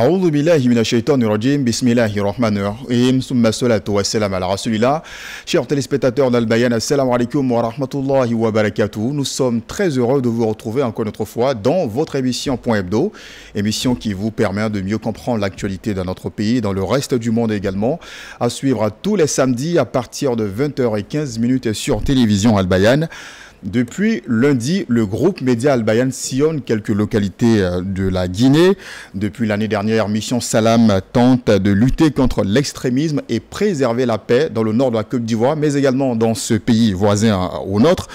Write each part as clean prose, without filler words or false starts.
أعوذ بالله من الشيطان الرجيم بسم الله الرحمن الرحيم ثم الصلاة والسلام على رسول الله. Chers téléspectateurs d'Al-Bayan, assalamu alaikum wa rahmatullahi wa barakatuh. Nous sommes très heureux de vous retrouver encore une autre fois dans votre émission Point Hebdo, émission qui vous permet de mieux comprendre l'actualité dans notre pays, dans le reste du monde également, à suivre tous les samedis à partir de 20h15 sur télévision Al-Bayan. Depuis lundi, le groupe Média Al-Bayan sillonne quelques localités de la Guinée. Depuis l'année dernière, Mission Salam tente de lutter contre l'extrémisme et préserver la paix dans le nord de la Côte d'Ivoire, mais également dans ce pays voisin au nôtre.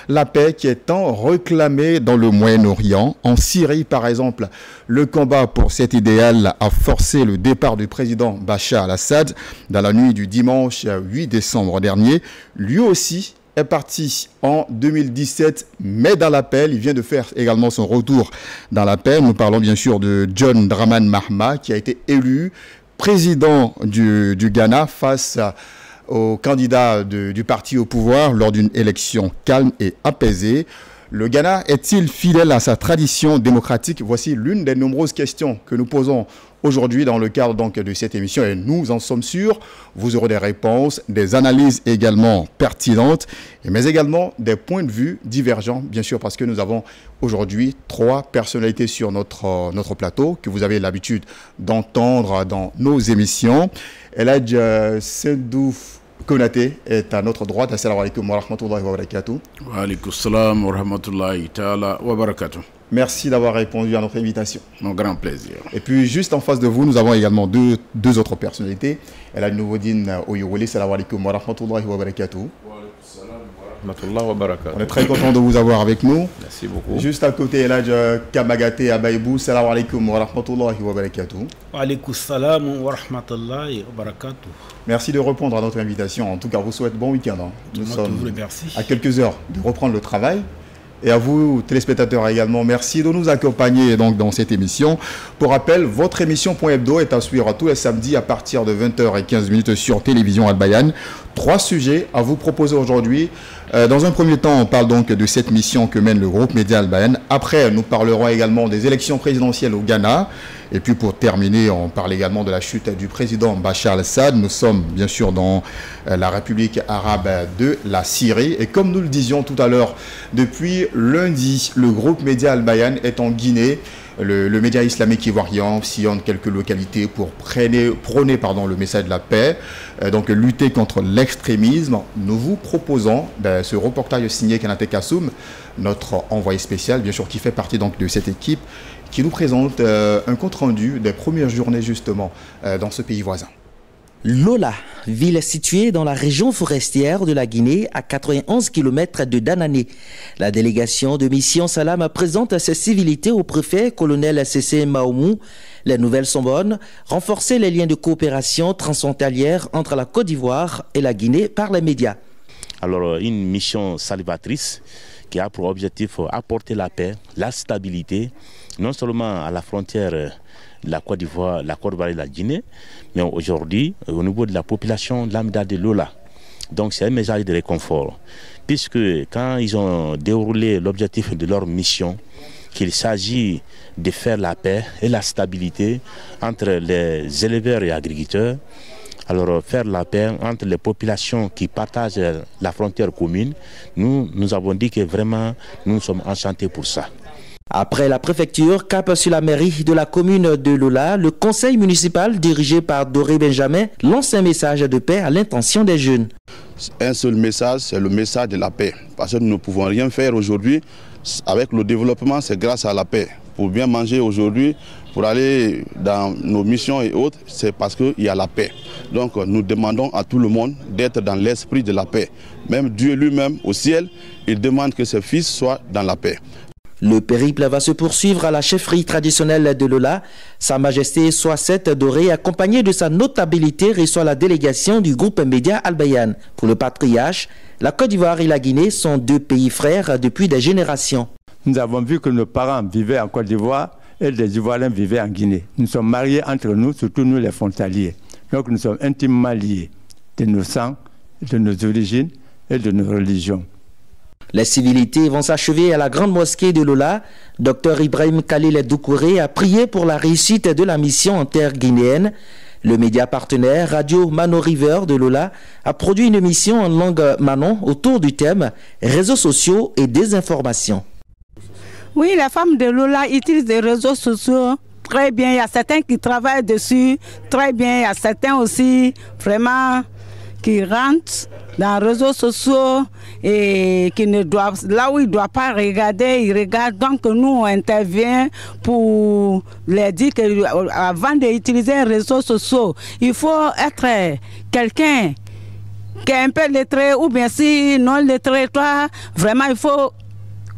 La paix qui est tant réclamée dans le Moyen-Orient. En Syrie, par exemple, le combat pour cet idéal a forcé le départ du président Bachar al-Assad dans la nuit du dimanche 8 décembre dernier. Lui aussi est parti en 2017, mais dans la paix. Il vient de faire également son retour dans la paix. Nous parlons bien sûr de John Dramani Mahama, qui a été élu président du Ghana face au candidat du parti au pouvoir lors d'une élection calme et apaisée. Le Ghana est-il fidèle à sa tradition démocratique? Voici l'une des nombreuses questions que nous posons aujourd'hui dans le cadre donc de cette émission, et nous en sommes sûrs. Vous aurez des réponses, des analyses également pertinentes, mais également des points de vue divergents, bien sûr, parce que nous avons aujourd'hui 3 personnalités sur notre plateau que vous avez l'habitude d'entendre dans nos émissions. Eladj Sedouf Konaté est à notre droite. Assalamu alaikum wa rahmatullahi wa barakatuh. Wa alaikum salam wa rahmatullahi ta'ala wa barakatuh. Merci d'avoir répondu à notre invitation. Mon grand plaisir. Et puis juste en face de vous, nous avons également deux autres personnalités. Eladj Noureddine Oyewole. Assalamu alaikum wa rahmatullahi wa barakatuh. On est très content de vous avoir avec nous. Merci beaucoup. Juste à côté, Eladj Kamagate Abaïbou. Salam alaikum wa rahmatullahi wa barakatuh. Wa alaikum salam wa rahmatullahi wa barakatuh. Merci de répondre à notre invitation. En tout cas, vous souhaite bon week-end. Nous sommes à quelques heures de reprendre le travail. Et à vous, téléspectateurs également, merci de nous accompagner donc dans cette émission. Pour rappel, votre émission Point Hebdo est à suivre tous les samedis à partir de 20h15 sur télévision Al-Bayan. 3 sujets à vous proposer aujourd'hui. Dans un premier temps, on parle donc de cette mission que mène le groupe Média Al-Bayan. Après, nous parlerons également des élections présidentielles au Ghana. Et puis pour terminer, on parle également de la chute du président Bachar al-Assad. Nous sommes bien sûr dans la République arabe de la Syrie. Et comme nous le disions tout à l'heure, depuis lundi, le groupe Média Al-Bayan est en Guinée. Le média islamique ivoirien sillonne quelques localités pour prôner le message de la paix, donc lutter contre l'extrémisme. Nous vous proposons ce reportage signé Kanate Kassoum, notre envoyé spécial, bien sûr, qui fait partie donc de cette équipe, qui nous présente un compte-rendu des premières journées justement dans ce pays voisin. Lola, ville située dans la région forestière de la Guinée à 91 km de Danané. La délégation de Mission Salam présente ses civilités au préfet colonel C.C. Maoumou. Les nouvelles sont bonnes, renforcer les liens de coopération transfrontalière entre la Côte d'Ivoire et la Guinée par les médias. Alors une mission salvatrice qui a pour objectif apporter la paix, la stabilité, non seulement à la frontière la Côte d'Ivoire, et la Guinée, mais aujourd'hui au niveau de la population lambda de Lola. Donc c'est un message de réconfort, puisque quand ils ont déroulé l'objectif de leur mission, qu'il s'agit de faire la paix et la stabilité entre les éleveurs et agriculteurs, alors faire la paix entre les populations qui partagent la frontière commune, nous avons dit que vraiment nous sommes enchantés pour ça. Après la préfecture, cap sur la mairie de la commune de Lola, le conseil municipal dirigé par Doré Benjamin lance un message de paix à l'intention des jeunes. Un seul message, c'est le message de la paix. Parce que nous ne pouvons rien faire aujourd'hui. Avec le développement, c'est grâce à la paix. Pour bien manger aujourd'hui, pour aller dans nos missions et autres, c'est parce qu'il y a la paix. Donc nous demandons à tout le monde d'être dans l'esprit de la paix. Même Dieu lui-même au ciel, il demande que ses fils soient dans la paix. Le périple va se poursuivre à la chefferie traditionnelle de Lola. Sa Majesté Soisset Doré, accompagnée de sa notabilité, reçoit la délégation du groupe Média Al-Bayan. Pour le patriarche, la Côte d'Ivoire et la Guinée sont 2 pays frères depuis des générations. Nous avons vu que nos parents vivaient en Côte d'Ivoire et les Ivoiriens vivaient en Guinée. Nous sommes mariés entre nous, surtout nous les frontaliers. Donc nous sommes intimement liés de nos sangs, de nos origines et de nos religions. Les civilités vont s'achever à la grande mosquée de Lola. Dr Ibrahim Khalil Doukouré a prié pour la réussite de la mission en terre guinéenne. Le média partenaire Radio Mano River de Lola a produit une émission en langue Manon autour du thème réseaux sociaux et désinformation. Oui, les femmes de Lola utilisent les réseaux sociaux très bien. Il y a certains qui travaillent dessus très bien. Il y a certains aussi vraiment qui rentrent dans les réseaux sociaux et qui ne doivent, là où ils ne doivent pas regarder, ils regardent. Donc nous, on intervient pour leur dire qu'avant d'utiliser les réseaux sociaux, il faut être quelqu'un qui est un peu lettré ou bien si non lettré, toi, vraiment il faut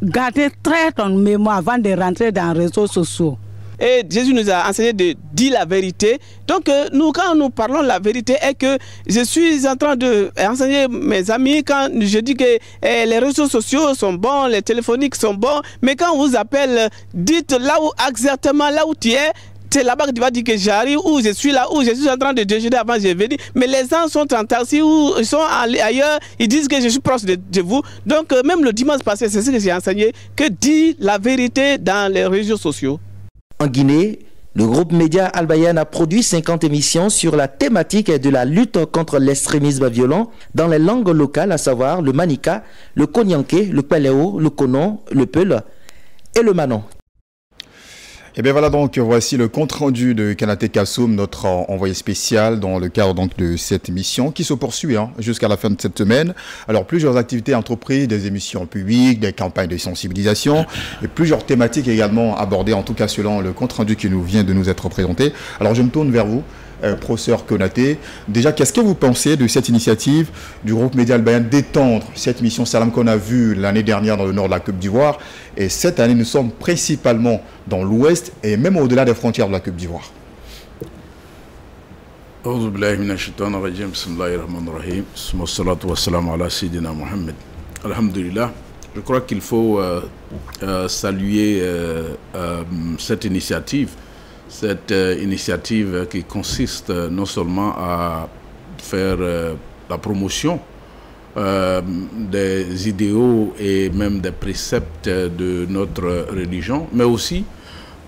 garder très ton mémoire avant de rentrer dans les réseaux sociaux. Et Jésus nous a enseigné de dire la vérité. Donc nous, quand nous parlons la vérité, est que je suis en train d'enseigner mes amis quand je dis que les réseaux sociaux sont bons, les téléphoniques sont bons, mais quand on vous appelle, dites là où exactement là où tu es. C'est là-bas que tu vas dire que j'arrive, ou je suis là, ou je suis en train de déjeuner avant que je vienne. Mais les gens sont en taxi ou ils sont ailleurs, ils disent que je suis proche de vous. Donc même le dimanche passé, c'est ce que j'ai enseigné, que dire la vérité dans les réseaux sociaux. En Guinée, le groupe Média Al-Bayan a produit 50 émissions sur la thématique de la lutte contre l'extrémisme violent dans les langues locales, à savoir le Manika, le Konyanké, le Paléo, le Konon, le Peul et le Manon. Et bien voilà, donc voici le compte rendu de Kanaté Kassoum, notre envoyé spécial dans le cadre donc de cette émission qui se poursuit jusqu'à la fin de cette semaine. Alors plusieurs activités entreprises, des émissions publiques, des campagnes de sensibilisation et plusieurs thématiques également abordées, en tout cas selon le compte rendu qui nous vient de nous être présenté. Alors je me tourne vers vous, professeur Konaté. Déjà, qu'est-ce que vous pensez de cette initiative du groupe Média Al-Bayan d'étendre cette mission Salam qu'on a vue l'année dernière dans le nord de la Côte d'Ivoire? Et cette année, nous sommes principalement dans l'ouest et même au-delà des frontières de la Côte d'Ivoire. Alhamdulillah. Je crois qu'il faut saluer cette initiative. Cette initiative qui consiste non seulement à faire la promotion des idéaux et même des préceptes de notre religion, mais aussi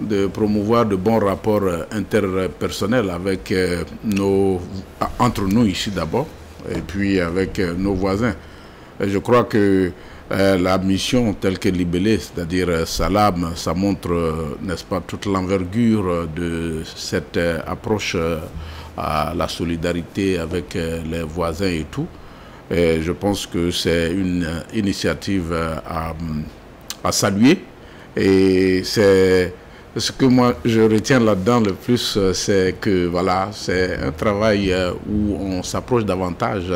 de promouvoir de bons rapports interpersonnels avec entre nous ici d'abord, et puis avec nos voisins. Et je crois que la mission telle que libellée, c'est-à-dire Salam, ça montre, n'est-ce pas, toute l'envergure de cette approche à la solidarité avec les voisins et tout. Et je pense que c'est une initiative à saluer. Et c'est ce que moi je retiens là-dedans le plus, c'est que voilà, c'est un travail où on s'approche davantage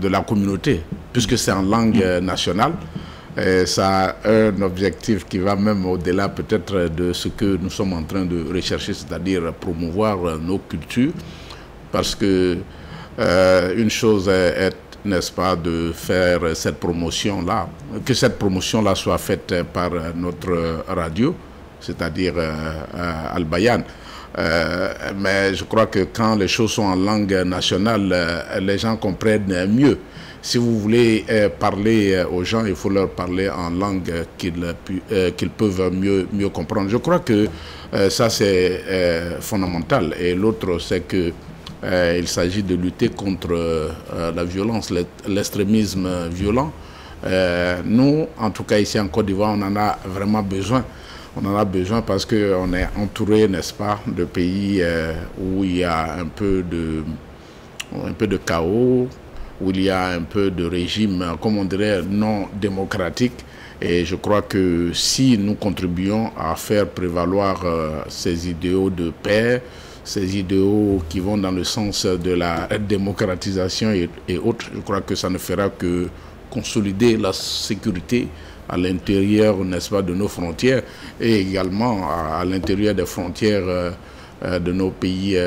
de la communauté, puisque c'est en langue nationale. Et ça a un objectif qui va même au-delà peut-être de ce que nous sommes en train de rechercher, c'est-à-dire promouvoir nos cultures, parce que une chose est, n'est-ce pas, de faire cette promotion-là, que cette promotion-là soit faite par notre radio, c'est-à-dire Al-Bayan. Mais je crois que quand les choses sont en langue nationale, les gens comprennent mieux. Si vous voulez parler aux gens, il faut leur parler en langue qu'ils peuvent mieux comprendre. Je crois que ça c'est fondamental. Et l'autre, c'est que il s'agit de lutter contre la violence, l'extrémisme violent. Nous, en tout cas ici en Côte d'Ivoire, on en a vraiment besoin. On en a besoin parce qu'on est entouré, n'est-ce pas, de pays où il y a un peu de chaos, où il y a un peu de régime, comme on dirait, non démocratique. Et je crois que si nous contribuons à faire prévaloir ces idéaux de paix, ces idéaux qui vont dans le sens de la démocratisation et autres, je crois que ça ne fera que consolider la sécurité à l'intérieur, n'est-ce pas, de nos frontières et également à l'intérieur des frontières de nos pays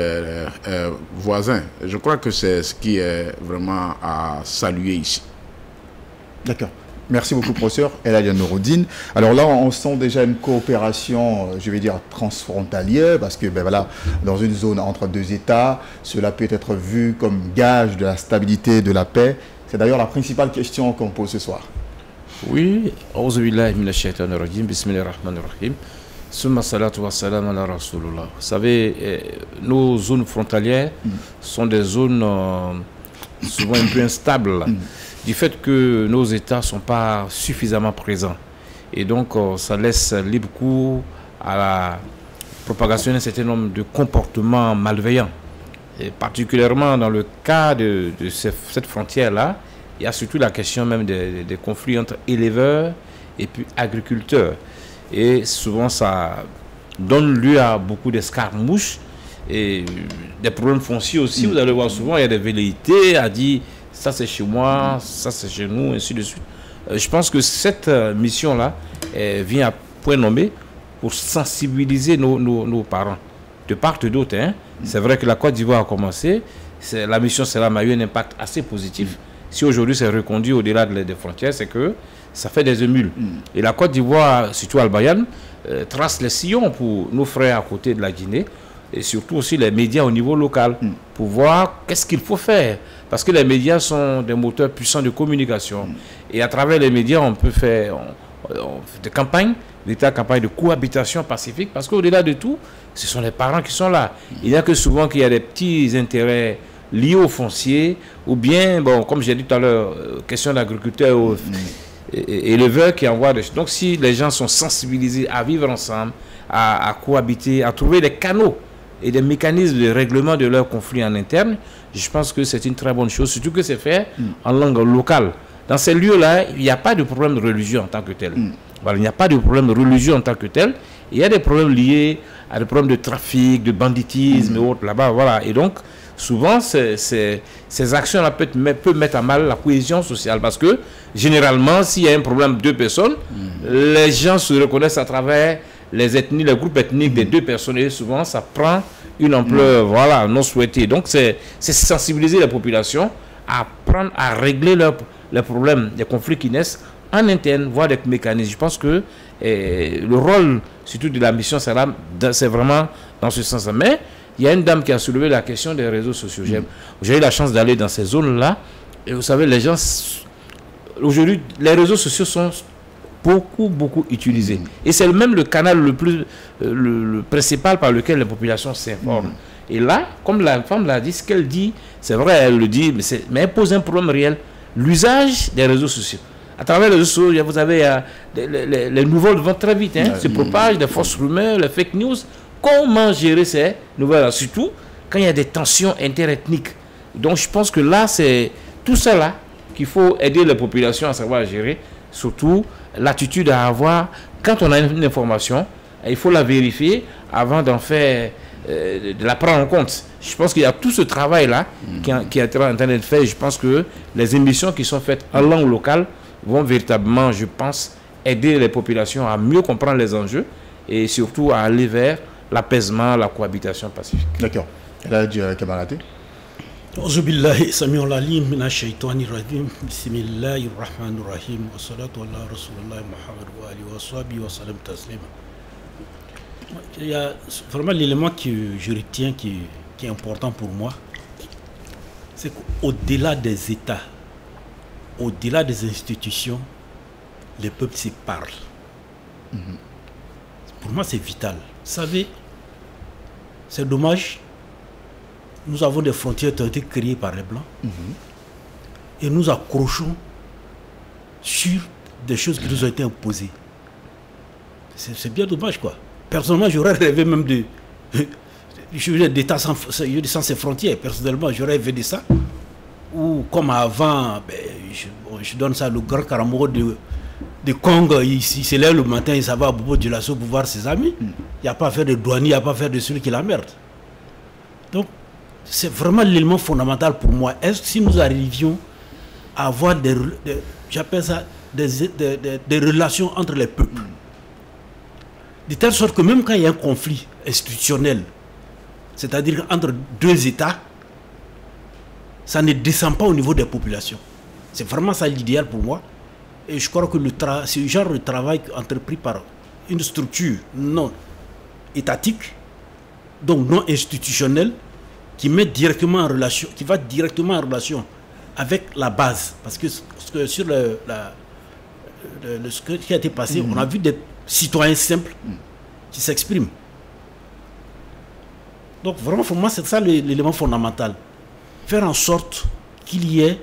voisins. Je crois que c'est ce qui est vraiment à saluer ici. D'accord. Merci beaucoup, professeur El Nouroudine. Alors là, on sent déjà une coopération, je vais dire, transfrontalière, parce que, ben voilà, dans une zone entre deux États, cela peut être vu comme gage de la stabilité, de la paix C'est d'ailleurs la principale question qu'on pose ce soir. Oui, bismillahirrahmanirrahim. Summa salatu wa salam ala rasulullah. Vous savez, nos zones frontalières sont des zones souvent un peu instables du fait que nos États ne sont pas suffisamment présents. Et donc, ça laisse libre cours à la propagation d'un certain nombre de comportements malveillants. Et particulièrement dans le cas de cette frontière-là, il y a surtout la question même des conflits entre éleveurs et puis agriculteurs. Et souvent, ça donne lieu à beaucoup d'escarmouches et des problèmes fonciers aussi. Vous allez voir souvent, il y a des velléités à dire ça c'est chez moi, ça c'est chez nous, ainsi de suite. Je pense que cette mission-là vient à point nommé pour sensibiliser nos parents, de part et d'autre. Hein. C'est vrai que la Côte d'Ivoire a commencé, la mission Salam a eu un impact assez positif. Si aujourd'hui c'est reconduit au-delà des frontières, c'est que ça fait des émules. Et la Côte d'Ivoire, surtout Al-Bayan, trace les sillons pour nos frères à côté de la Guinée, et surtout aussi les médias au niveau local, pour voir qu'est-ce qu'il faut faire. Parce que les médias sont des moteurs puissants de communication. Et à travers les médias, on peut faire des campagnes, des campagnes de cohabitation pacifique, parce qu'au-delà de tout, ce sont les parents qui sont là. Il n'y a que souvent qu'il y a des petits intérêts liés au foncier, ou bien, bon, comme j'ai dit tout à l'heure, question d'agriculteurs et éleveurs qui envoient des... Donc si les gens sont sensibilisés à vivre ensemble, à cohabiter, à trouver des canaux et des mécanismes de règlement de leurs conflits en interne, je pense que c'est une très bonne chose, surtout que c'est fait en langue locale. Dans ces lieux-là, il n'y a pas de problème de religion en tant que tel. Voilà, il n'y a pas de problème de religion en tant que tel. Il y a des problèmes liés à des problèmes de trafic, de banditisme et autres là-bas. Voilà. Et donc, souvent, ces actions-là peuvent mettre à mal la cohésion sociale. Parce que, généralement, s'il y a un problème de deux personnes, les gens se reconnaissent à travers les ethnies, les groupes ethniques des deux personnes. Et souvent, ça prend une ampleur voilà, non souhaitée. Donc, c'est sensibiliser la population à apprendre à régler les problèmes, les conflits qui naissent en interne, voire des mécanismes. Je pense que le rôle, surtout de la mission Salam, c'est vraiment dans ce sens-là. Mais il y a une dame qui a soulevé la question des réseaux sociaux. J'ai eu la chance d'aller dans ces zones-là. Et vous savez, les gens... Aujourd'hui, les réseaux sociaux sont beaucoup utilisés. Et c'est même le canal le principal par lequel les populations s'informent. Et là, comme la femme l'a dit, ce qu'elle dit, c'est vrai, elle le dit, mais elle pose un problème réel. L'usage des réseaux sociaux. À travers les réseaux sociaux, vous avez les nouvelles vont très vite, se propagent, des fausses rumeurs, les fake news. Comment gérer ces nouvelles-là, surtout quand il y a des tensions interethniques. Donc je pense que là, c'est tout ça là qu'il faut aider les populations à savoir gérer. Surtout l'attitude à avoir, quand on a une information, il faut la vérifier avant d'en faire, de la prendre en compte. Je pense qu'il y a tout ce travail-là qui est en train d'être fait. Je pense que les émissions qui sont faites en langue locale vont véritablement, je pense, aider les populations à mieux comprendre les enjeux et surtout à aller vers l'apaisement, la cohabitation pacifique. D'accord. Là, Kamaraté. Auzubillahi samiul alim minash shaitani rajim. Bismillahir rahmanir rahim. Wa salatu ala rasulillah Muhammad wa alihi wa sahbihi wa sallam taslima. Il y a vraiment l'élément que je retiens qui est important pour moi, c'est qu'au-delà des États, au-delà des institutions, les peuples se parlent. Pour moi, c'est vital. Vous savez, c'est dommage, nous avons des frontières qui ont été créées par les Blancs et nous accrochons sur des choses qui nous ont été imposées. C'est bien dommage, quoi. Personnellement, j'aurais rêvé même d'État sans ses frontières. Personnellement, j'aurais rêvé de ça. Ou comme avant, je donne ça, le grand Karamoro de Congo, il se lève le matin, il s'en va à Bobo de l'assaut pour voir ses amis. Il n'y a pas à faire de douanier, il n'y a pas à faire de celui qui la merde. Donc, c'est vraiment l'élément fondamental pour moi. Est-ce que si nous arrivions à avoir j'appelle ça des relations entre les peuples, de telle sorte que même quand il y a un conflit institutionnel, c'est-à-dire entre deux États, ça ne descend pas au niveau des populations. C'est vraiment ça l'idéal pour moi. Et je crois que c'est le genre de travail entrepris par une structure non étatique, donc non institutionnelle, qui met directement en relation, qui va directement en relation avec la base. Parce que sur ce qui a été passé, on a vu des citoyens simples qui s'expriment. Donc vraiment, pour moi, c'est ça l'élément fondamental. Faire en sorte qu'il y ait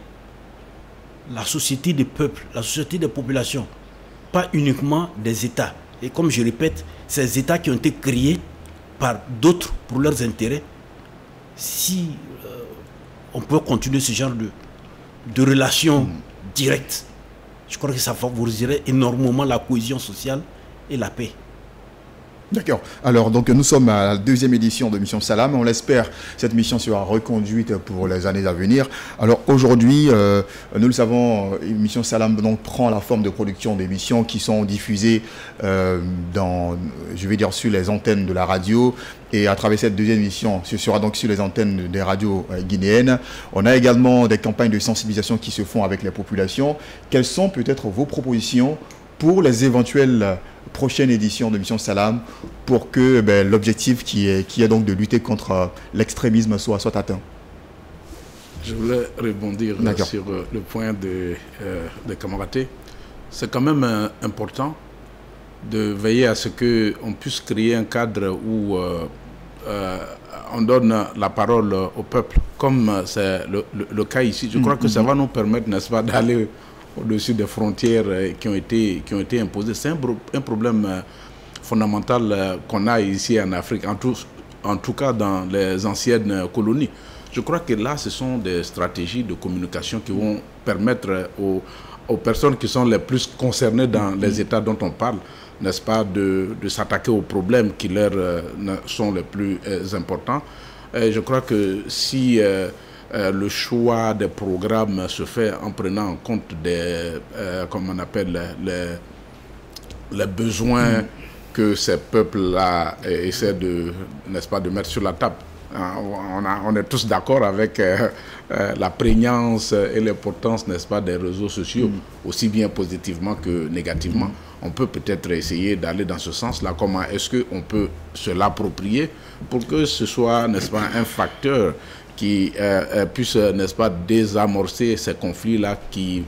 la société des peuples, la société des populations, pas uniquement des États. Et comme je répète, ces États qui ont été créés par d'autres pour leurs intérêts, si on peut continuer ce genre de relations directes, je crois que ça favoriserait énormément la cohésion sociale et la paix. D'accord. Alors, donc, nous sommes à la deuxième édition de Mission Salam. On l'espère, cette mission sera reconduite pour les années à venir. Alors, aujourd'hui, nous le savons, Mission Salam donc, prend la forme de production d'émissions qui sont diffusées sur les antennes de la radio. Et à travers cette deuxième émission, ce sera donc sur les antennes des radios guinéennes. On a également des campagnes de sensibilisation qui se font avec les populations. Quelles sont peut-être vos propositions pour les éventuelles prochaine édition de Mission Salam pour que l'objectif qui est donc de lutter contre l'extrémisme soit atteint? Je voulais rebondir sur le point de camaraderie. C'est quand même important de veiller à ce qu'on puisse créer un cadre où on donne la parole au peuple, comme c'est le cas ici. Je crois que ça va nous permettre, n'est-ce pas, d'aller au-dessus des frontières qui ont été imposées. C'est un problème fondamental qu'on a ici en Afrique, en tout cas dans les anciennes colonies. Je crois que là, ce sont des stratégies de communication qui vont permettre aux personnes qui sont les plus concernées dans les États dont on parle, n'est-ce pas, de s'attaquer aux problèmes qui leur sont les plus importants. Et je crois que si le choix des programmes se fait en prenant en compte comme on appelle, les besoins que ces peuples-là essaient n'est-ce pas, de mettre sur la table. On est tous d'accord avec la prégnance et l'importance, n'est-ce pas, des réseaux sociaux, aussi bien positivement que négativement. On peut peut-être essayer d'aller dans ce sens-là. Comment est-ce qu'on peut se l'approprier pour que ce soit, n'est-ce pas, un facteur qui puisse, n'est-ce pas, désamorcer ces conflits-là qui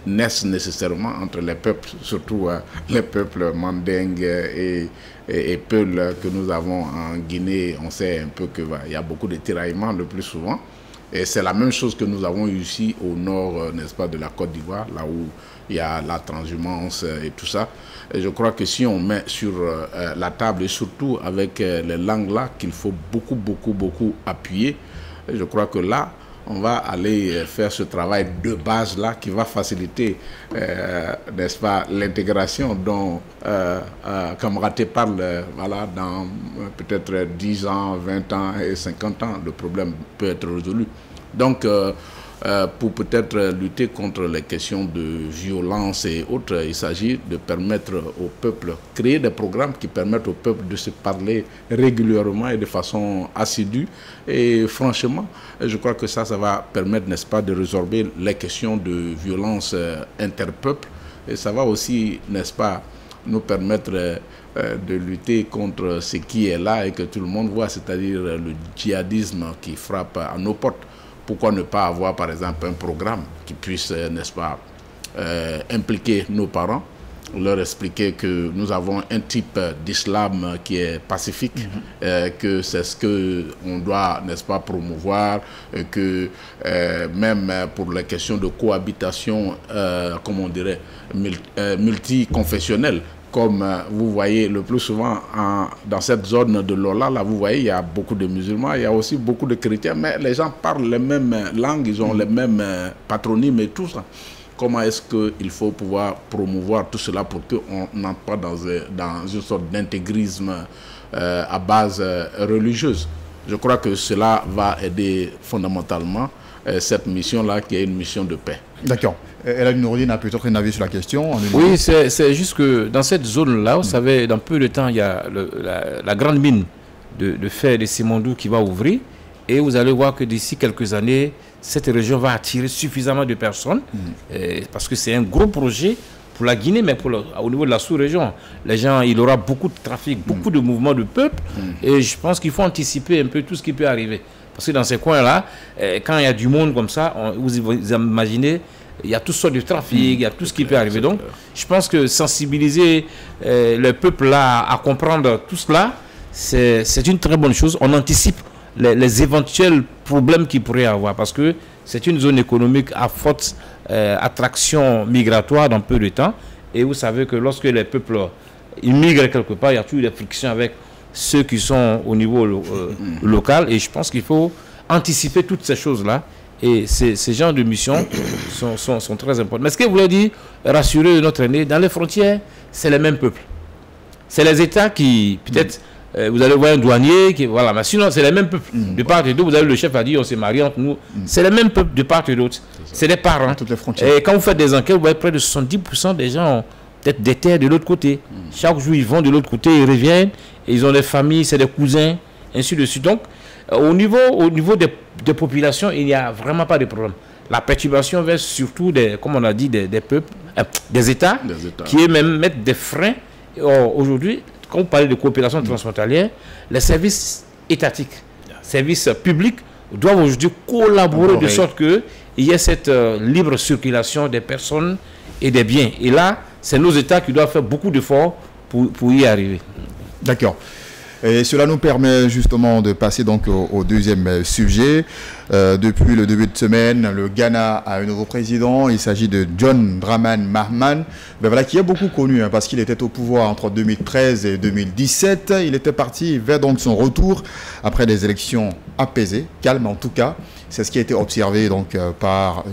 naissent nécessairement entre les peuples, surtout les peuples mandingues et Peul que nous avons en Guinée. On sait un peu qu'il y a beaucoup de tiraillements le plus souvent. Et c'est la même chose que nous avons ici au nord, n'est-ce pas, de la Côte d'Ivoire, là où il y a la transhumance et tout ça. Et je crois que si on met sur la table, et surtout avec les langues-là, qu'il faut beaucoup appuyer, je crois que là, on va aller faire ce travail de base-là qui va faciliter, n'est-ce pas, l'intégration dont Kamaraté parle, voilà, dans peut-être 10 ans, 20 ans et 50 ans, le problème peut être résolu. Donc, pour peut-être lutter contre les questions de violence et autres, il s'agit de permettre au peuple, créer des programmes qui permettent au peuple de se parler régulièrement et de façon assidue. Et franchement, je crois que ça va permettre, n'est-ce pas, de résorber les questions de violence interpeuple. Et ça va aussi, n'est-ce pas, nous permettre de lutter contre ce qui est là et que tout le monde voit, c'est-à-dire le djihadisme qui frappe à nos portes. Pourquoi ne pas avoir, par exemple, un programme qui puisse, n'est-ce pas, impliquer nos parents, leur expliquer que nous avons un type d'islam qui est pacifique, que c'est ce qu'on doit, n'est-ce pas, promouvoir, que même pour les questions de cohabitation, comment on dirait, multiconfessionnelle, comme vous voyez le plus souvent dans cette zone de Lola, là vous voyez, il y a beaucoup de musulmans, il y a aussi beaucoup de chrétiens, mais les gens parlent les mêmes langues, ils ont les mêmes patronymes et tout ça. Comment est-ce qu'il faut pouvoir promouvoir tout cela pour qu'on n'entre pas dans une sorte d'intégrisme à base religieuse? Je crois que cela va aider fondamentalement cette mission-là qui est une mission de paix. D'accord. Elhadji Nouroudine a peut-être un avis sur la question. Oui, c'est juste que dans cette zone-là, vous savez, dans peu de temps, il y a la grande mine de fer de Simandou qui va ouvrir. Et vous allez voir que d'ici quelques années, cette région va attirer suffisamment de personnes. Parce que c'est un gros projet pour la Guinée, mais au niveau de la sous-région. Les gens, il y aura beaucoup de trafic, beaucoup de mouvements de peuple. Et je pense qu'il faut anticiper un peu tout ce qui peut arriver. Parce que dans ces coins-là, quand il y a du monde comme ça, vous imaginez, il y a toutes sortes de trafic, il y a tout ce qui peut arriver. Donc, je pense que sensibiliser le peuple là à comprendre tout cela, c'est une très bonne chose. On anticipe les éventuels problèmes qu'il pourrait y avoir, parce que c'est une zone économique à forte attraction migratoire dans peu de temps. Et vous savez que lorsque les peuples immigrent quelque part, il y a toujours des frictions avec ceux qui sont au niveau local. Et je pense qu'il faut anticiper toutes ces choses-là. Et ces genres de missions sont très importantes. Mais ce que vous voulez dire, rassurer notre aîné, dans les frontières, c'est les mêmes peuples. C'est les États qui, peut-être, vous allez voir un douanier, qui, voilà, mais sinon, c'est les mêmes peuples. De part et d'autre, vous avez le chef a dit, on s'est marié entre nous. C'est les mêmes peuples de part et d'autre. C'est des parents. Toutes les frontières. Et quand vous faites des enquêtes, vous voyez près de 70% des gens ont peut-être des terres de l'autre côté. Chaque jour, ils vont de l'autre côté, ils reviennent, et ils ont des familles, c'est des cousins, ainsi de suite. Donc, au niveau des populations, il n'y a vraiment pas de problème. La perturbation vient surtout des, comme on a dit, des peuples, des États, qui eux-mêmes mettent des freins. Aujourd'hui, quand vous parlez de coopération transfrontalière, les services étatiques, services publics doivent aujourd'hui collaborer de sorte qu'il y ait cette libre circulation des personnes et des biens. Et là, c'est nos États qui doivent faire beaucoup d'efforts pour y arriver. D'accord. Et cela nous permet justement de passer donc au deuxième sujet. Depuis le début de semaine, le Ghana a un nouveau président. Il s'agit de John Dramani Mahama, voilà, qui est beaucoup connu parce qu'il était au pouvoir entre 2013 et 2017. Il était parti vers donc son retour après des élections apaisées, calmes en tout cas. C'est ce qui a été observé donc par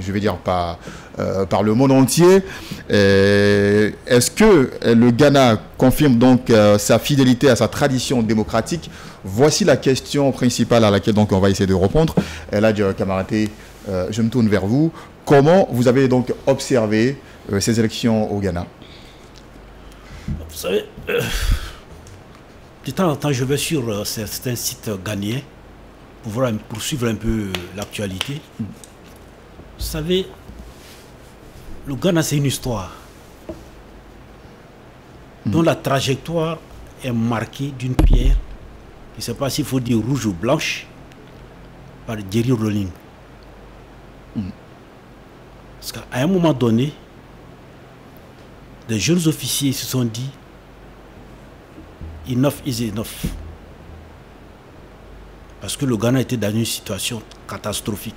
le monde entier. Est-ce que le Ghana confirme donc sa fidélité à sa tradition démocratique? Voici la question principale à laquelle donc on va essayer de répondre. Là, Kamaraté, je me tourne vers vous. Comment vous avez donc observé ces élections au Ghana? Vous savez, de temps en temps, je vais sur certains sites ghanéens pour suivre un peu l'actualité. Vous savez, le Ghana, c'est une histoire dont la trajectoire est marquée d'une pierre, je ne sais pas s'il faut dire rouge ou blanche, par Jerry Rawlings. Parce qu'à un moment donné, des jeunes officiers se sont dit « enough is enough ». Parce que le Ghana était dans une situation catastrophique.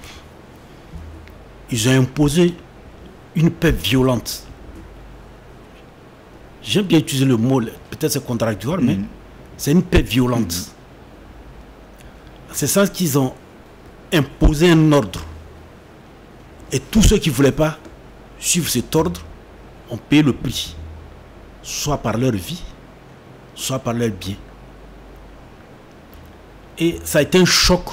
Ils ont imposé une paix violente. J'aime bien utiliser le mot, peut-être c'est contradictoire, mais c'est une paix violente. C'est ça qu'ils ont imposé un ordre. Et tous ceux qui ne voulaient pas suivre cet ordre ont payé le prix. Soit par leur vie, soit par leur bien. Et ça a été un choc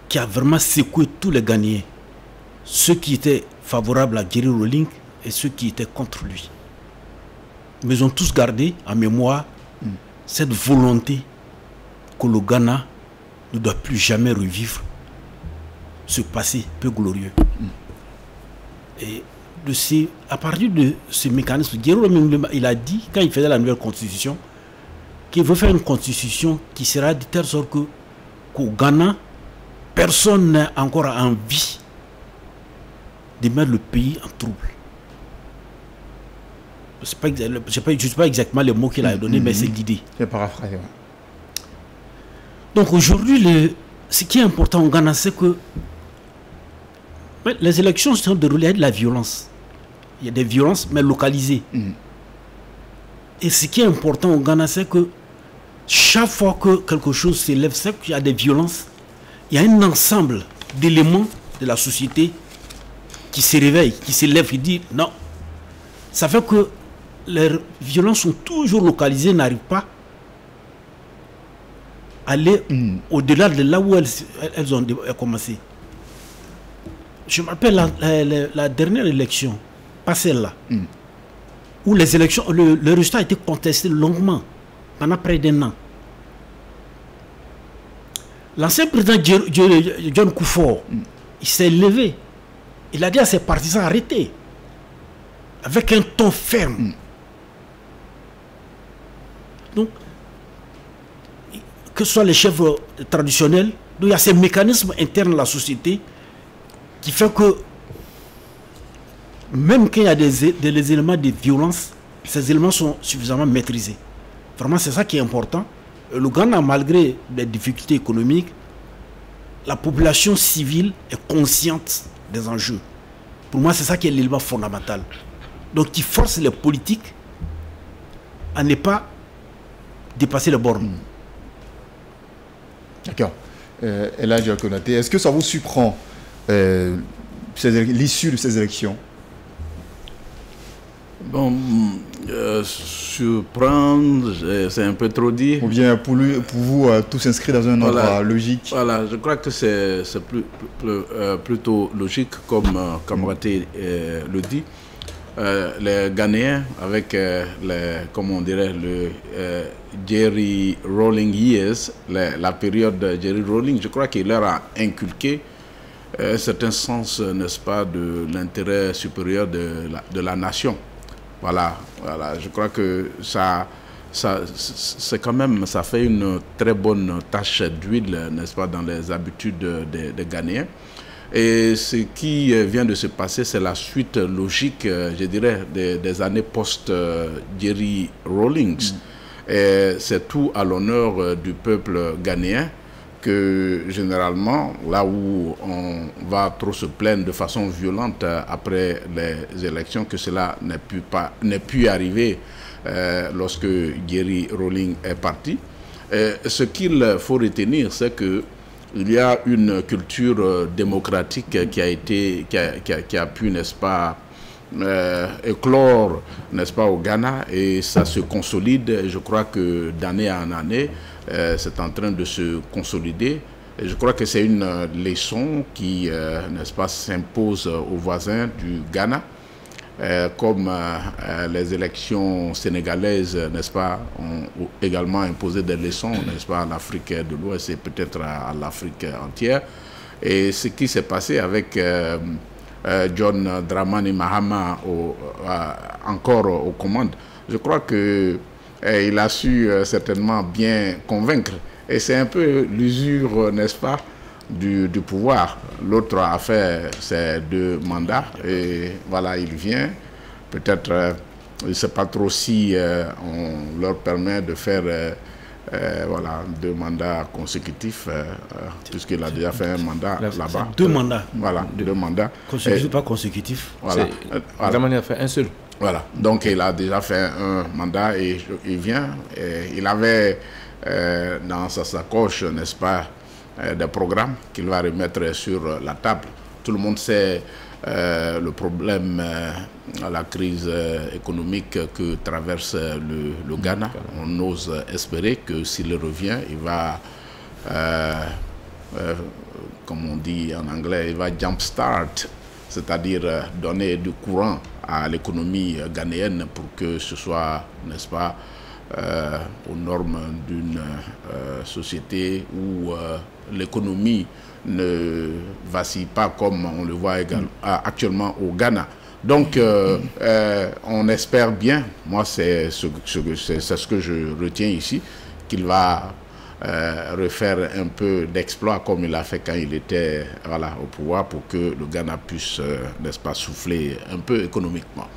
qui a vraiment secoué tous les Ghanéens. Ceux qui étaient favorables à Jerry Rawlings et ceux qui étaient contre lui. Mais ils ont tous gardé en mémoire cette volonté que le Ghana ne doit plus jamais revivre ce passé peu glorieux. Et à partir de ce mécanisme, Jerry Rawlings, il a dit, quand il faisait la nouvelle constitution, qu'il veut faire une constitution qui sera de telle sorte qu'au Ghana, personne n'a encore envie de mettre le pays en trouble. Je ne sais pas exactement les mots qu'il a donnés, mais c'est l'idée. C'est paraphrasé. Ouais. Donc aujourd'hui, ce qui est important au Ghana, c'est que les élections sont déroulées avec de la violence. Il y a des violences, mais localisées. Et ce qui est important au Ghana, c'est que chaque fois que quelque chose s'élève, c'est qu'il y a des violences, il y a un ensemble d'éléments de la société qui se réveillent, qui s'élèvent et disent non. Ça fait que les violences sont toujours localisées, n'arrivent pas à aller au-delà de là où elles ont commencé. Je me rappelle la dernière élection, pas celle-là, où les élections, le résultat a été contesté longuement, pendant près d'un an. L'ancien président John Kufuor, il s'est levé. Il a dit à ses partisans, arrêtez. Avec un ton ferme. Donc, que ce soit les chefs traditionnels. Donc il y a ces mécanismes internes de la société qui fait que même quand il y a des éléments de violence, ces éléments sont suffisamment maîtrisés. Vraiment, c'est ça qui est important. Le Ghana, malgré les difficultés économiques, la population civile est consciente des enjeux. Pour moi, c'est ça qui est l'élément fondamental. Donc, qui force les politiques à ne pas dépasser les bornes. D'accord. Eladji Konaté, est-ce que ça vous surprend l'issue de ces élections? Bon, surprendre, c'est un peu trop dit. Ou bien pour vous, tout s'inscrit dans un ordre logique? Voilà, je crois que c'est plutôt logique, comme Kamaraté le dit. Les Ghanéens, avec comme on dirait, le Jerry Rolling Years, la période Jerry Rolling, je crois qu'il leur a inculqué un certain sens, n'est-ce pas, de l'intérêt supérieur de la nation. Voilà, je crois que c'est quand même, ça fait une très bonne tache d'huile, n'est-ce pas, dans les habitudes des Ghanéens. Et ce qui vient de se passer, c'est la suite logique, je dirais, des années post-Jerry Rawlings. Et c'est tout à l'honneur du peuple ghanéen que, généralement, là où on va trop se plaindre de façon violente après les élections, que cela n'ait pu arriver lorsque Jerry Rawlings est parti. Ce qu'il faut retenir, c'est que il y a une culture démocratique qui a pu, n'est-ce pas, éclore, n'est-ce pas, au Ghana, et ça se consolide. Je crois que d'année en année, c'est en train de se consolider. Et je crois que c'est une leçon qui, n'est-ce pas, s'impose aux voisins du Ghana. Comme les élections sénégalaises, n'est-ce pas, ont également imposé des leçons, n'est-ce pas, à l'Afrique de l'Ouest et peut-être à l'Afrique entière. Et ce qui s'est passé avec John Dramani Mahama encore aux commandes, je crois qu'il a su certainement bien convaincre. Et c'est un peu l'usure, n'est-ce pas, du pouvoir. L'autre a fait ses 2 mandats et voilà, il vient. Peut-être, je ne sais pas trop si on leur permet de faire voilà, 2 mandats consécutifs, puisqu'il a déjà fait un mandat là-bas. 2 mandats. Voilà, 2 mandats. Consécutif, pas consécutif. Voilà. Dramani a fait un seul. Voilà, donc il a déjà fait un mandat et il vient. Et il avait dans sa sacoche, n'est-ce pas, des programmes qu'il va remettre sur la table. Tout le monde sait le problème, la crise économique que traverse le Ghana. On ose espérer que s'il revient, il va, comme on dit en anglais, il va jumpstart, c'est-à-dire donner du courant à l'économie ghanéenne pour que ce soit, n'est-ce pas, aux normes d'une société où l'économie ne vacille pas comme on le voit actuellement au Ghana. Donc, on espère bien, moi c'est ce que je retiens ici, qu'il va refaire un peu d'exploit comme il a fait quand il était au pouvoir pour que le Ghana puisse, n'est-ce pas, souffler un peu économiquement.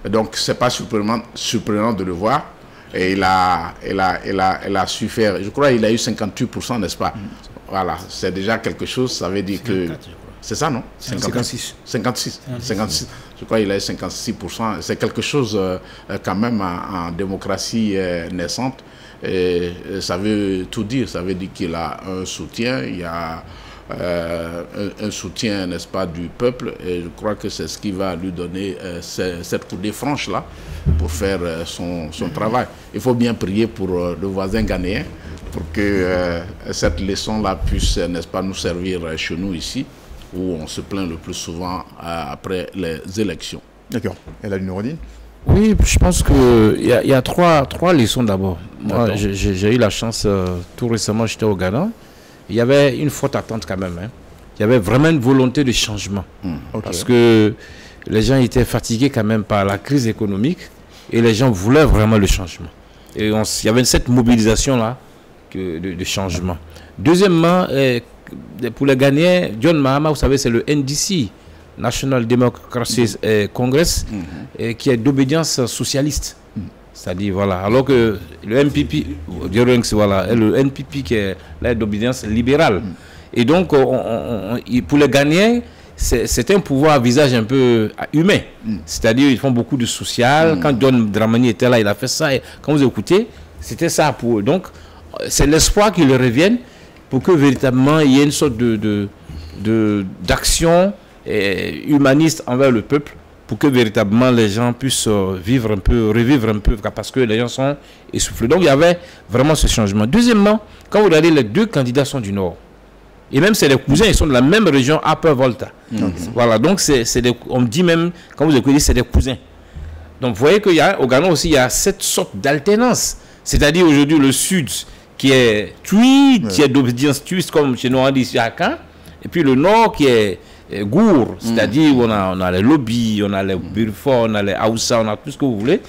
Donc, c'est pas surprenant de le voir. Et il a su faire, je crois qu'il a eu 58%, n'est-ce pas? Voilà, c'est déjà quelque chose, ça veut dire 54, que... C'est ça, non? 56. Je crois qu'il a eu 56%. C'est quelque chose quand même en démocratie naissante. Et ça veut tout dire, ça veut dire qu'il a un soutien, il y a un soutien, n'est-ce pas, du peuple, et je crois que c'est ce qui va lui donner cette coudée franche-là pour faire son travail. Il faut bien prier pour le voisin ghanéen, pour que cette leçon-là puisse, n'est-ce pas, nous servir chez nous ici, où on se plaint le plus souvent après les élections. D'accord. Eladji Noureddine? Oui, je pense qu'il y a trois leçons d'abord. Moi, j'ai eu la chance, tout récemment, j'étais au Ghana. Il y avait une forte attente quand même. Hein. Il y avait vraiment une volonté de changement. Parce que les gens étaient fatigués quand même par la crise économique et les gens voulaient vraiment le changement. Et il y avait cette mobilisation-là de changement. Deuxièmement, pour les Ghanéens, John Mahama, vous savez, c'est le NDC, National Democracy Congress, qui est d'obédience socialiste. C'est-à-dire, voilà, alors que le NPP, voilà, le NPP qui est là d'obédience libérale. Et donc, pour les Ghanéens, c'est un pouvoir à visage un peu humain. C'est-à-dire, ils font beaucoup de social. Quand John Dramani était là, il a fait ça. Et quand vous écoutez, c'était ça pour eux. Donc, c'est l'espoir qu'ils reviennent pour que véritablement il y ait une sorte d'action humaniste envers le peuple, pour que véritablement les gens puissent vivre un peu, revivre un peu, parce que les gens sont essoufflés. Donc il y avait vraiment ce changement. Deuxièmement, quand vous regardez, les deux candidats sont du Nord. Et même c'est les cousins, ils sont de la même région, Upper Volta. Voilà, donc on me dit même, quand vous écoutez, c'est des cousins. Donc vous voyez qu'au Ghana aussi, il y a cette sorte d'alternance. C'est-à-dire aujourd'hui le Sud, qui est Tui, qui est d'obédience tuiste, comme chez nous on dit ici à Caen, et puis le Nord qui est Gour, c'est-à-dire on a les lobbies, on a les Burfort, on a les Aoussa, on a tout ce que vous voulez.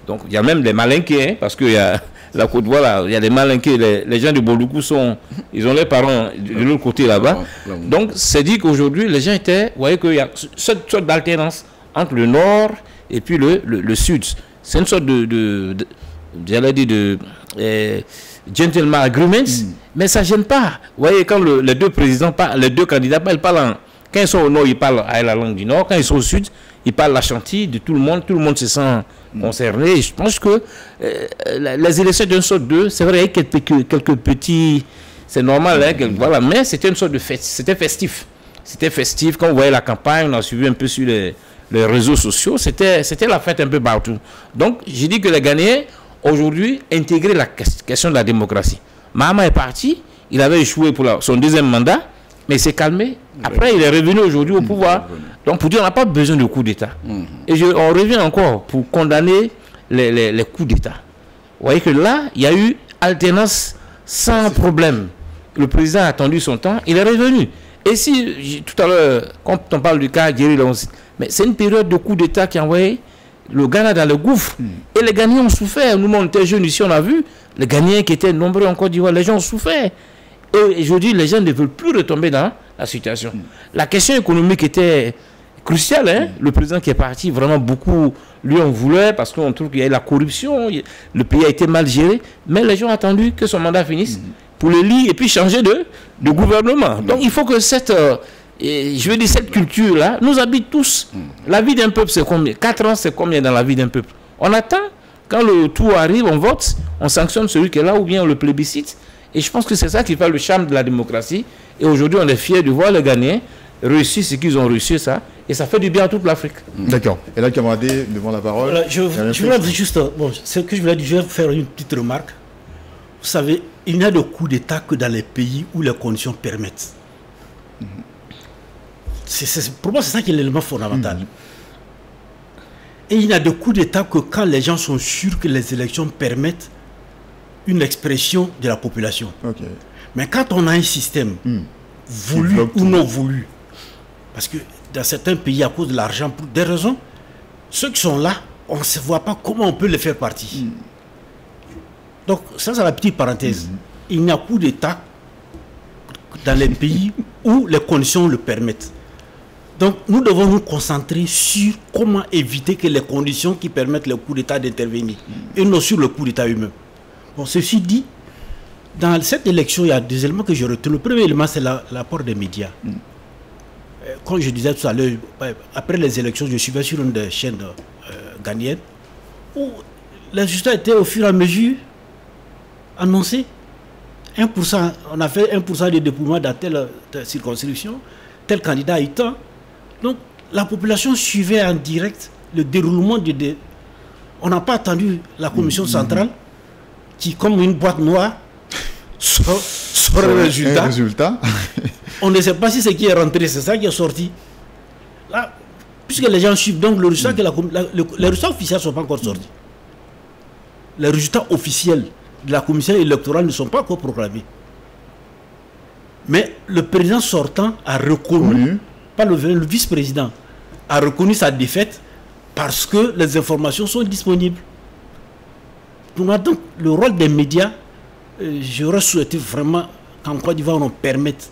Donc il y a même les Malinqués, hein, parce qu'il y a la côte, voilà, il y a les Malinqués, les gens de Boluku ils ont les parents de l'autre côté là-bas. Donc c'est dit qu'aujourd'hui les gens étaient, vous voyez qu'il y a cette sorte d'alternance entre le Nord et puis le Sud. C'est une sorte j'allais dire de gentleman agreements, mais ça ne gêne pas. Vous voyez, quand les deux présidents parlent, les deux candidats parlent, quand ils sont au nord, ils parlent à la langue du nord, quand ils sont au sud, ils parlent la chantilly de tout le monde se sent concerné. Et je pense que les élections d'un sorte de, c'est vrai, quelques petits, c'est normal, hein, voilà, mais c'était une sorte de fête, c'était festif. C'était festif, quand vous voyez la campagne, on a suivi un peu sur les réseaux sociaux, c'était la fête un peu partout. Donc, j'ai dit que les Ghanéens, aujourd'hui, intégrer la question de la démocratie. Mahama est parti, il avait échoué pour son deuxième mandat, mais il s'est calmé. Après, il est revenu aujourd'hui au pouvoir. Donc, pour dire, on n'a pas besoin de coup d'État. Et on revient encore pour condamner les coups d'État. Vous voyez que là, il y a eu alternance sans problème. Le président a attendu son temps, il est revenu. Et si, tout à l'heure, quand on parle du cas Jerry Lonsi, mais c'est une période de coup d'État qui a envoyé le Ghana dans le gouffre. Et les Ghanéens ont souffert. Nous, on était jeunes ici, on a vu. Les Ghanéens qui étaient nombreux en Côte d'Ivoire, les gens ont souffert. Et aujourd'hui, les gens ne veulent plus retomber dans la situation. La question économique était cruciale. Hein? Le président qui est parti, vraiment beaucoup, lui, on voulait, parce qu'on trouve qu'il y a eu la corruption, le pays a été mal géré. Mais les gens ont attendu que son mandat finisse pour le lire et puis changer de gouvernement. Donc, il faut que cette culture-là nous habite tous. La vie d'un peuple, c'est combien? 4 ans, c'est combien dans la vie d'un peuple? On attend. Quand le tour arrive, on vote, on sanctionne celui qui est là ou bien on le plébiscite. Et je pense que c'est ça qui fait le charme de la démocratie. Et aujourd'hui, on est fiers de voir les Ghanéens réussir ce qu'ils ont réussi, ça. Et ça fait du bien à toute l'Afrique. D'accord. Et là, Kamadé, devant la parole. Voilà, je voulais juste, ce que je voulais dire, je vais faire une petite remarque. Vous savez, il n'y a de coup d'État que dans les pays où les conditions permettent. Pour moi, c'est ça qui est l'élément fondamental. Et il n'y a de coup d'État que quand les gens sont sûrs que les élections permettent une expression de la population. Mais quand on a un système voulu ou non voulu, parce que dans certains pays, à cause de l'argent, pour des raisons, ceux qui sont là, on ne se voit pas comment on peut les faire partie. Donc, ça, c'est la petite parenthèse. Il n'y a coup d'État dans les pays où les conditions le permettent. Donc, nous devons nous concentrer sur comment éviter que les conditions qui permettent le coup d'État d'intervenir, et non sur le coup d'État lui-même. Bon, ceci dit, dans cette élection, il y a des éléments que je retiens. Le premier élément, c'est l'apport des médias. Comme je disais tout à l'heure, après les élections, je suivais sur une des chaînes ghanéennes où les résultats étaient au fur et à mesure annoncés. 1%, on a fait 1% de dépouillement dans telle circonscription, tel candidat a eu tant. Donc, la population suivait en direct le déroulement de... On n'a pas attendu la commission centrale qui, comme une boîte noire, sort le résultat. On ne sait pas si ce qui est rentré, c'est ça qui est sorti. Là, puisque les gens suivent, donc le résultat les résultats officiels ne sont pas encore sortis. Les résultats officiels de la commission électorale ne sont pas encore proclamés. Mais le président sortant a reconnu, pas le vice-président, a reconnu sa défaite parce que les informations sont disponibles. Donc le rôle des médias j'aurais souhaité vraiment qu'en Côte d'Ivoire, on permette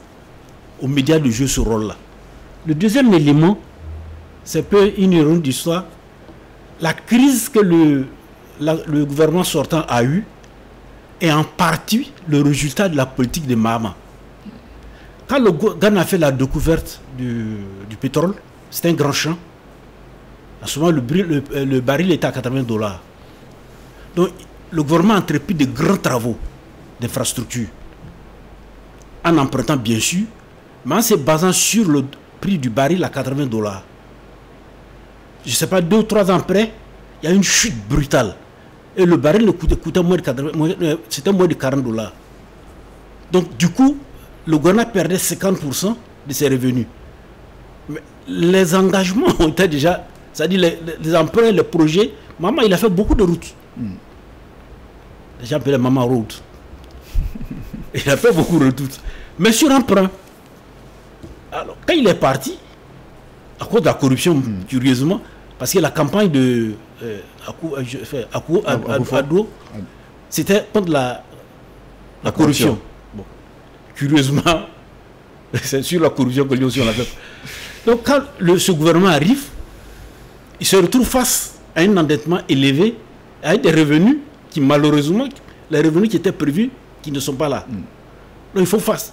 aux médias de jouer ce rôle-là. Le deuxième élément, c'est peu une ironie d'histoire. La crise que le gouvernement sortant a eue est en partie le résultat de la politique de Mahama. Quand le Ghana a fait la découverte du pétrole, c'était un grand champ. À ce moment, le baril était à $80. Donc, le gouvernement a entrepris de grands travaux d'infrastructure, en empruntant bien sûr, mais en se basant sur le prix du baril à $80. Je ne sais pas, 2 ou 3 ans après, il y a une chute brutale. Et le baril coûtait moins de $40. Donc, du coup, le gouvernement perdait 50% de ses revenus. Mais les engagements ont été déjà, c'est-à-dire les emprunts, les projets. Maman, il a fait beaucoup de routes. Les gens appellent Maman Road. Il a fait beaucoup de routes. Mais sur emprunt. Alors, quand il est parti, à cause de la corruption, curieusement, parce que la campagne de Akufo-Addo, c'était contre la corruption. Bon. Curieusement, c'est sur la corruption que lui aussi on a fait. Donc quand ce gouvernement arrive, il se retrouve face à un endettement élevé, avec des revenus qui malheureusement, les revenus qui étaient prévus, qui ne sont pas là. Donc il faut face.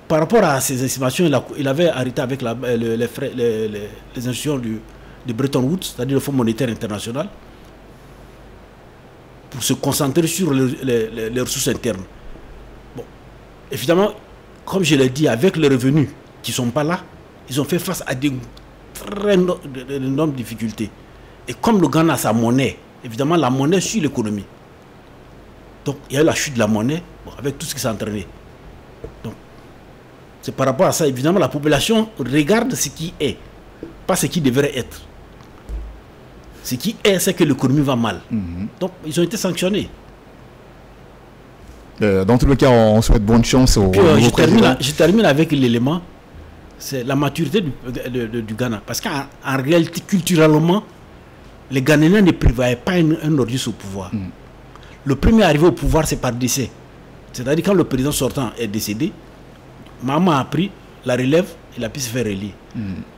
Par rapport à ces estimations, il avait arrêté avec les institutions de Bretton Woods, c'est-à-dire le Fonds monétaire international, pour se concentrer sur les ressources internes. Bon, évidemment, comme je l'ai dit, avec les revenus qui ne sont pas là, ils ont fait face à d'énormes difficultés. Et comme le Ghana a sa monnaie, évidemment, la monnaie suit l'économie. Donc, il y a eu la chute de la monnaie, avec tout ce qui s'est entraîné. Donc, c'est par rapport à ça, évidemment, la population regarde ce qui est, pas ce qui devrait être. Ce qui est, c'est que l'économie va mal. Donc, ils ont été sanctionnés. Dans tous les cas, on souhaite bonne chance au président. Je termine avec l'élément, c'est la maturité du Ghana. Parce qu'en réalité, culturellement, les Ghanéens ne prévoyaient pas un nordiste au pouvoir. Le premier arrivé au pouvoir, c'est par décès. C'est-à-dire quand le président sortant est décédé, Maman a pris la relève, il a pu se faire élire.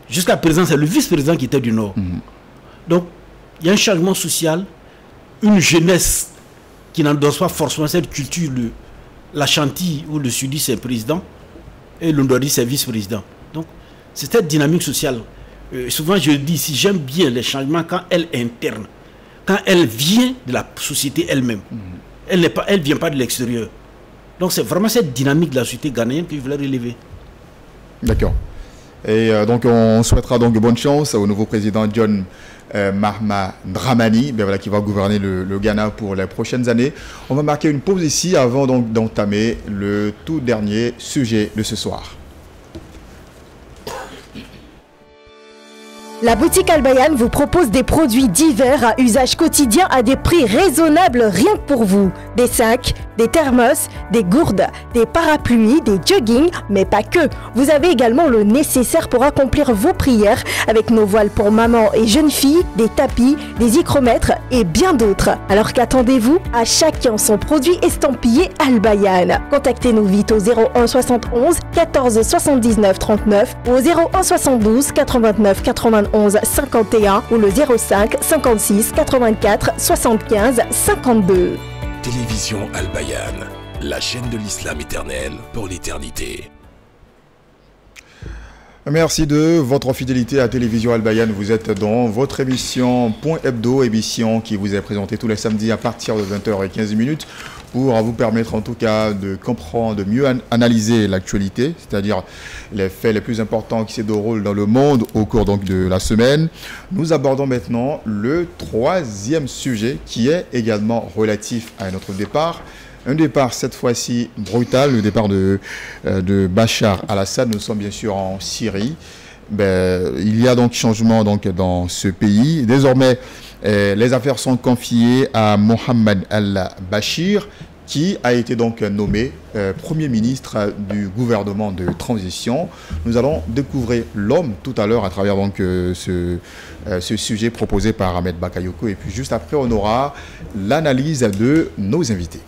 Jusqu'à présent, c'est le vice-président qui était du Nord. Donc, il y a un changement social, une jeunesse qui n'endosse pas forcément cette culture de l'Ashanti ou le Sudi, c'est président, et le Ndori, c'est vice-président. Donc, c'est cette dynamique sociale. Souvent, je dis, si j'aime bien les changements quand elle est interne, quand elle vient de la société elle-même. Elle ne vient pas de l'extérieur. Donc, c'est vraiment cette dynamique de la société ghanéenne que je voulais relever. D'accord. Et donc, on souhaitera donc bonne chance au nouveau président John Mahama Dramani, voilà, qui va gouverner le Ghana pour les prochaines années. On va marquer une pause ici avant donc d'entamer le tout dernier sujet de ce soir. La boutique Al-Bayan vous propose des produits divers à usage quotidien à des prix raisonnables rien que pour vous. Des sacs, des thermos, des gourdes, des parapluies, des joggings, mais pas que. Vous avez également le nécessaire pour accomplir vos prières avec nos voiles pour maman et jeunes filles, des tapis, des hygromètres et bien d'autres. Alors qu'attendez-vous? À chacun son produit estampillé Al-Bayan. Contactez-nous vite au 01 71 14 79 39 ou au 01 72 89 91 51 ou le 05 56 84 75 52. Télévision Al-Bayan, la chaîne de l'islam éternel pour l'éternité. Merci de votre fidélité à Télévision Al-Bayan. Vous êtes dans votre émission Point Hebdo, émission qui vous est présentée tous les samedis à partir de 20h15 pour vous permettre en tout cas de comprendre, de mieux analyser l'actualité, c'est-à-dire les faits les plus importants qui se déroulent dans le monde au cours donc de la semaine. Nous abordons maintenant le troisième sujet qui est également relatif à notre départ. Un départ cette fois-ci brutal, le départ de Bachar al-Assad. Nous sommes bien sûr en Syrie. Il y a donc changement donc dans ce pays. Désormais, les affaires sont confiées à Mohamed al-Bashir, qui a été donc nommé Premier ministre du gouvernement de transition. Nous allons découvrir l'homme tout à l'heure à travers donc ce sujet proposé par Ahmed Bakayoko. Et puis juste après, on aura l'analyse de nos invités.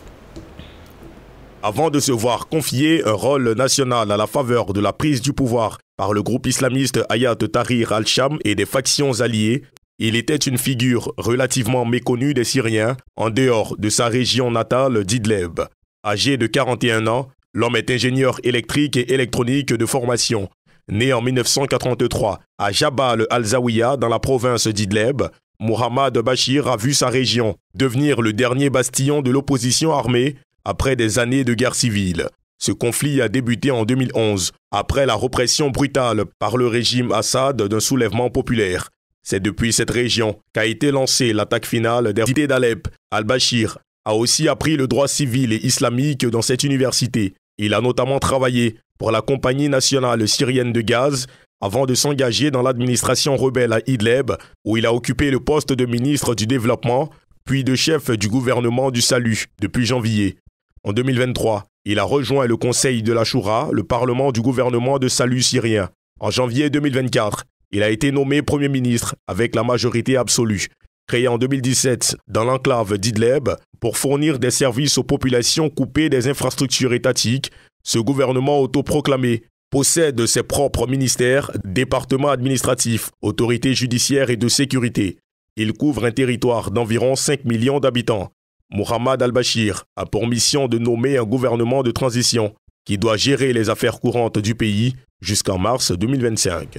avant de se voir confier un rôle national à la faveur de la prise du pouvoir par le groupe islamiste Hayat Tahrir al-Sham et des factions alliées. Il était une figure relativement méconnue des Syriens en dehors de sa région natale d'Idleb. Âgé de 41 ans, l'homme est ingénieur électrique et électronique de formation. Né en 1983 à Jabal al-Zawiya dans la province d'Idleb, Mohamed Bachir a vu sa région devenir le dernier bastion de l'opposition armée après des années de guerre civile. Ce conflit a débuté en 2011, après la répression brutale par le régime Assad d'un soulèvement populaire. C'est depuis cette région qu'a été lancée l'attaque finale des cités d'Alep. Al-Bachir a aussi appris le droit civil et islamique dans cette université. Il a notamment travaillé pour la Compagnie nationale syrienne de gaz avant de s'engager dans l'administration rebelle à Idleb, où il a occupé le poste de ministre du Développement, puis de chef du gouvernement du Salut depuis janvier. En 2023, il a rejoint le Conseil de la Choura, le parlement du gouvernement de Salut syrien. En janvier 2024, il a été nommé Premier ministre avec la majorité absolue. Créé en 2017 dans l'enclave d'Idleb pour fournir des services aux populations coupées des infrastructures étatiques, ce gouvernement autoproclamé possède ses propres ministères, départements administratifs, autorités judiciaires et de sécurité. Il couvre un territoire d'environ 5 millions d'habitants. Mohamed al-Bachir a pour mission de nommer un gouvernement de transition qui doit gérer les affaires courantes du pays jusqu'en mars 2025.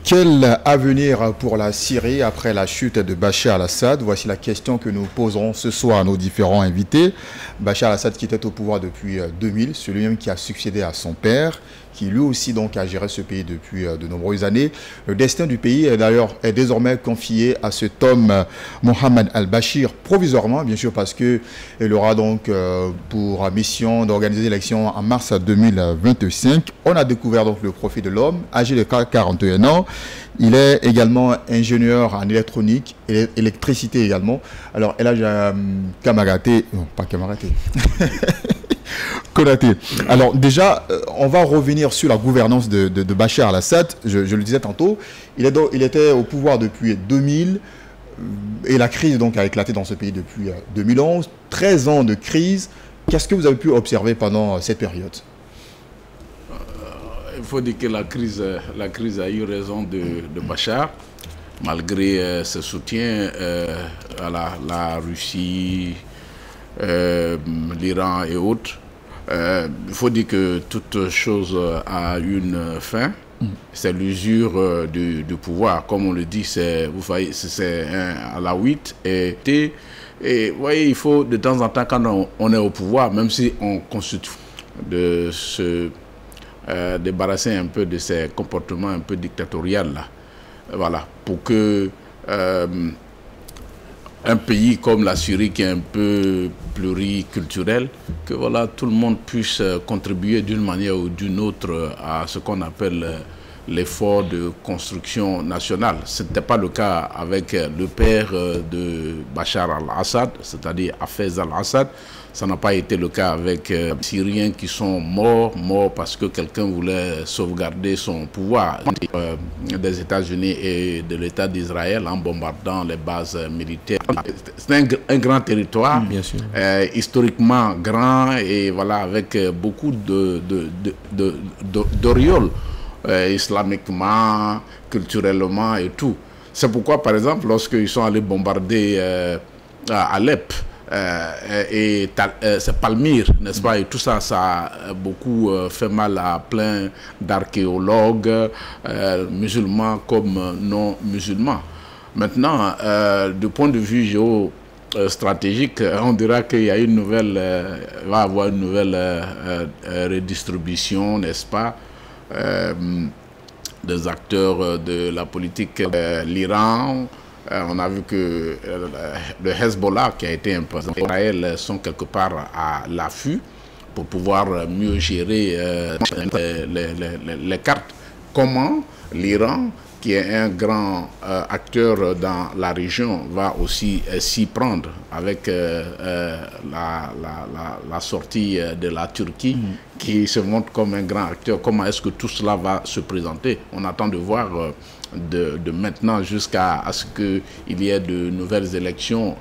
Quel avenir pour la Syrie après la chute de Bachar al-Assad? Voici la question que nous poserons ce soir à nos différents invités. Bachar al-Assad qui était au pouvoir depuis 2000, celui-même qui a succédé à son père, qui lui aussi donc a géré ce pays depuis de nombreuses années. Le destin du pays est désormais confié à cet homme Mohamed al-Bachir, provisoirement bien sûr, parce qu'il aura donc pour mission d'organiser l'élection en mars 2025. On a découvert donc le profil de l'homme, âgé de 41 ans. Il est également ingénieur en électronique et électricité également. Alors, et là, j'ai Kamagaté, non pas Kamagaté, Konaté. Alors déjà, on va revenir sur la gouvernance de Bachar al-Assad. Je le disais tantôt, il était au pouvoir depuis 2000 et la crise donc a éclaté dans ce pays depuis 2011. 13 ans de crise. Qu'est-ce que vous avez pu observer pendant cette période? Il faut dire que la crise a eu raison de Bachar, malgré ses soutiens à la Russie, l'Iran et autres. Il faut dire que toute chose a une fin. C'est l'usure du pouvoir. Comme on le dit, c'est un alawite. Et vous voyez, il faut de temps en temps, quand on est au pouvoir, même si on constitue de se débarrasser un peu de ces comportements un peu dictatoriaux là, voilà, pour que un pays comme la Syrie, qui est un peu pluriculturel, que voilà, tout le monde puisse contribuer d'une manière ou d'une autre à ce qu'on appelle l'effort de construction nationale. Ce n'était pas le cas avec le père de Bachar al-Assad, c'est-à-dire Hafez al-Assad. Ça n'a pas été le cas avec les Syriens qui sont morts parce que quelqu'un voulait sauvegarder son pouvoir des États-Unis et de l'État d'Israël en bombardant les bases militaires. C'est un grand territoire, bien sûr, historiquement grand et voilà, avec beaucoup d'auréoles, islamiquement, culturellement et tout. C'est pourquoi, par exemple, lorsqu'ils sont allés bombarder Alep, c'est Palmyre, n'est-ce pas? Et tout ça, ça a beaucoup fait mal à plein d'archéologues, musulmans comme non musulmans. Maintenant, du point de vue géostratégique, on dira qu'il y a une nouvelle, va avoir une nouvelle redistribution, n'est-ce pas, des acteurs de la politique. L'Iran, on a vu que le Hezbollah qui a été imposé en Israël sont quelque part à l'affût pour pouvoir mieux gérer les cartes. Comment l'Iran, qui est un grand acteur dans la région, va aussi s'y prendre avec la sortie de la Turquie, qui se montre comme un grand acteur. Comment est-ce que tout cela va se présenter? On attend de voir de maintenant jusqu'à ce qu'il y ait de nouvelles élections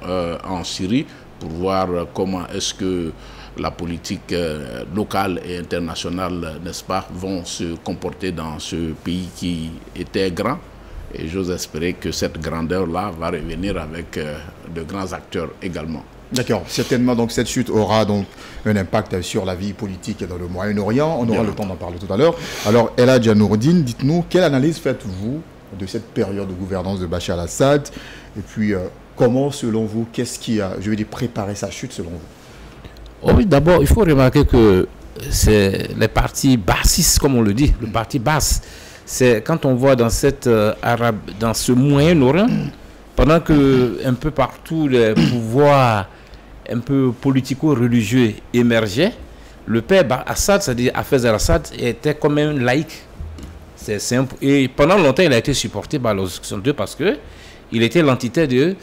en Syrie pour voir comment est-ce que la politique locale et internationale, n'est-ce pas, vont se comporter dans ce pays qui était grand. Et j'ose espérer que cette grandeur-là va revenir avec de grands acteurs également. D'accord. Certainement, donc cette chute aura donc un impact sur la vie politique dans le Moyen-Orient. On aura le temps d'en parler tout à l'heure. Alors, Eladja Nourdine, dites-nous, quelle analyse faites-vous de cette période de gouvernance de Bachar al-Assad? Et puis, comment, selon vous, qu'est-ce qui a, je veux dire, préparé sa chute, selon vous? Oh oui, d'abord, il faut remarquer que c'est les partis bassistes, comme on le dit, le parti basse. C'est quand on voit dans dans ce Moyen-Orient, pendant que un peu partout les pouvoirs un peu politico-religieux émergeaient, le père Assad, c'est-à-dire Hafez al-Assad, était quand même laïque. Et pendant longtemps, il a été supporté par l'Occident parce que il était l'entité des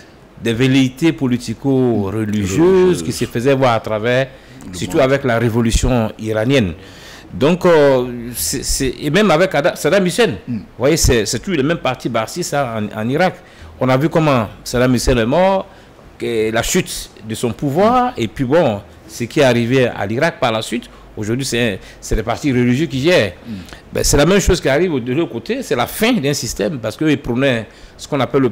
velléités politico-religieuses qui se faisaient voir à travers, surtout avec la révolution iranienne. Donc, et même avec Saddam Hussein, vous voyez, c'est tout le même parti bassiste en Irak. On a vu comment Saddam Hussein est mort, la chute de son pouvoir, et puis bon, ce qui est arrivé à l'Irak par la suite. Aujourd'hui, c'est les partis religieux qui gèrent. Ben, c'est la même chose qui arrive de l'autre côté, c'est la fin d'un système, parce qu'ils prenaient ce qu'on appelle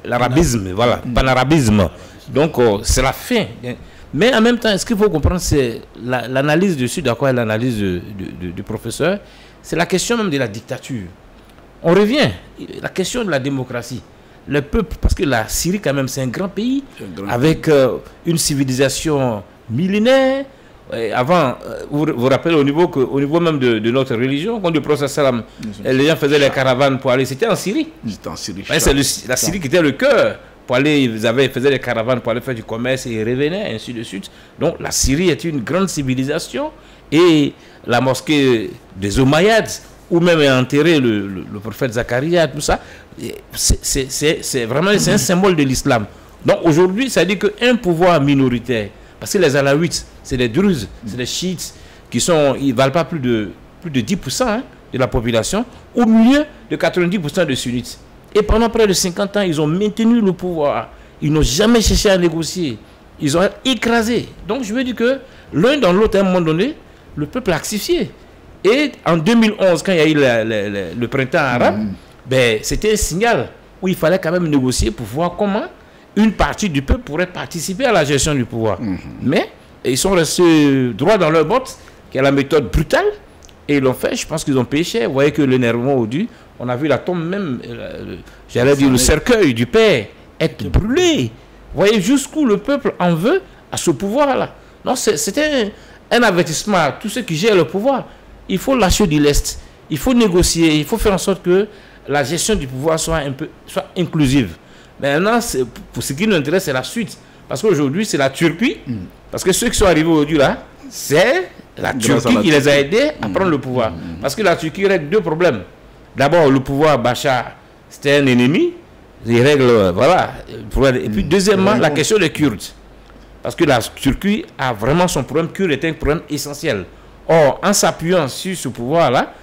l'arabisme, voilà, panarabisme. Donc, c'est la fin. Mais en même temps, ce qu'il faut comprendre, c'est l'analyse dessus, d'accord, l'analyse du professeur, c'est la question même de la dictature. On revient, la question de la démocratie. Le peuple, parce que la Syrie, quand même, c'est un grand pays, avec une civilisation millénaire. Avant, vous vous rappelez au niveau même de notre religion, quand le prophète Salam, les gens faisaient les caravanes pour aller, c'était en Syrie. C'était en Syrie. C'est la Syrie qui était le cœur. Pour aller, ils faisaient des caravanes pour aller faire du commerce et ils revenaient, ainsi de suite. Donc la Syrie est une grande civilisation et la mosquée des Omeyyades, où même est enterré le prophète Zacharia, tout ça, c'est vraiment un symbole de l'islam. Donc aujourd'hui, ça dit qu'un pouvoir minoritaire, parce que les Alaouites, c'est des Druzes, c'est des chiites, ils ne valent pas plus de 10% de la population, au milieu de 90% de sunnites. Et pendant près de 50 ans, ils ont maintenu le pouvoir. Ils n'ont jamais cherché à négocier. Ils ont écrasé. Donc je veux dire que l'un dans l'autre, à un moment donné, le peuple a actifié. Et en 2011, quand il y a eu le printemps arabe, ben, c'était un signal où il fallait quand même négocier pour voir comment une partie du peuple pourrait participer à la gestion du pouvoir. Mais ils sont restés droits dans leur botte, qui est la méthode brutale, et ils l'ont fait. Je pense qu'ils ont péché. Vous voyez que l'énervement au dû, on a vu la tombe même, j'allais dire le cercueil du père être brûlé. Vous voyez jusqu'où le peuple en veut à ce pouvoir-là. Non, c'était un avertissement à tous ceux qui gèrent le pouvoir. Il faut lâcher du lest. Il faut négocier. Il faut faire en sorte que la gestion du pouvoir soit inclusive. Maintenant, pour ce qui nous intéresse, c'est la suite. Parce qu'aujourd'hui, c'est la Turquie. Parce que ceux qui sont arrivés aujourd'hui là, c'est la Turquie qui les a aidés à prendre le pouvoir. Parce que la Turquie règle deux problèmes. D'abord, le pouvoir Bachar, c'était un ennemi. Il règle, voilà. Et puis, deuxièmement, la question des Kurdes. Parce que la Turquie a vraiment son problème. Kurde est un problème essentiel. Or, en s'appuyant sur ce pouvoir-là,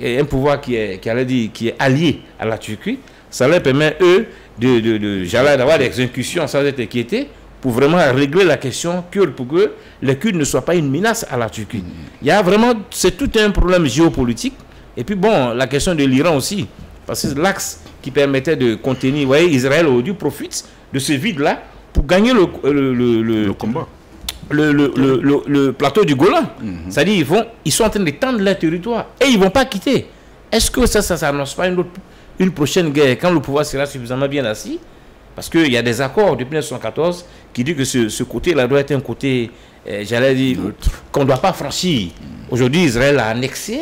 un pouvoir qui est allié à la Turquie, ça leur permet, eux, d'avoir des exécutions sans être inquiétés pour vraiment régler la question kurde, pour que les Kurdes ne soient pas une menace à la Turquie. Il y a vraiment, c'est tout un problème géopolitique. Et puis bon, la question de l'Iran aussi, parce que l'axe qui permettait de contenir, vous voyez, Israël aujourd'hui profite de ce vide-là pour gagner le combat. Le plateau du Golan. C'est-à-dire ils sont en train de tendre leur territoire et ils ne vont pas quitter. Est-ce que ça n'annonce pas une prochaine guerre quand le pouvoir sera suffisamment bien assis? Parce qu'il y a des accords depuis 1914 qui disent que ce côté-là doit être un côté, j'allais dire, qu'on ne doit pas franchir. Aujourd'hui, Israël a annexé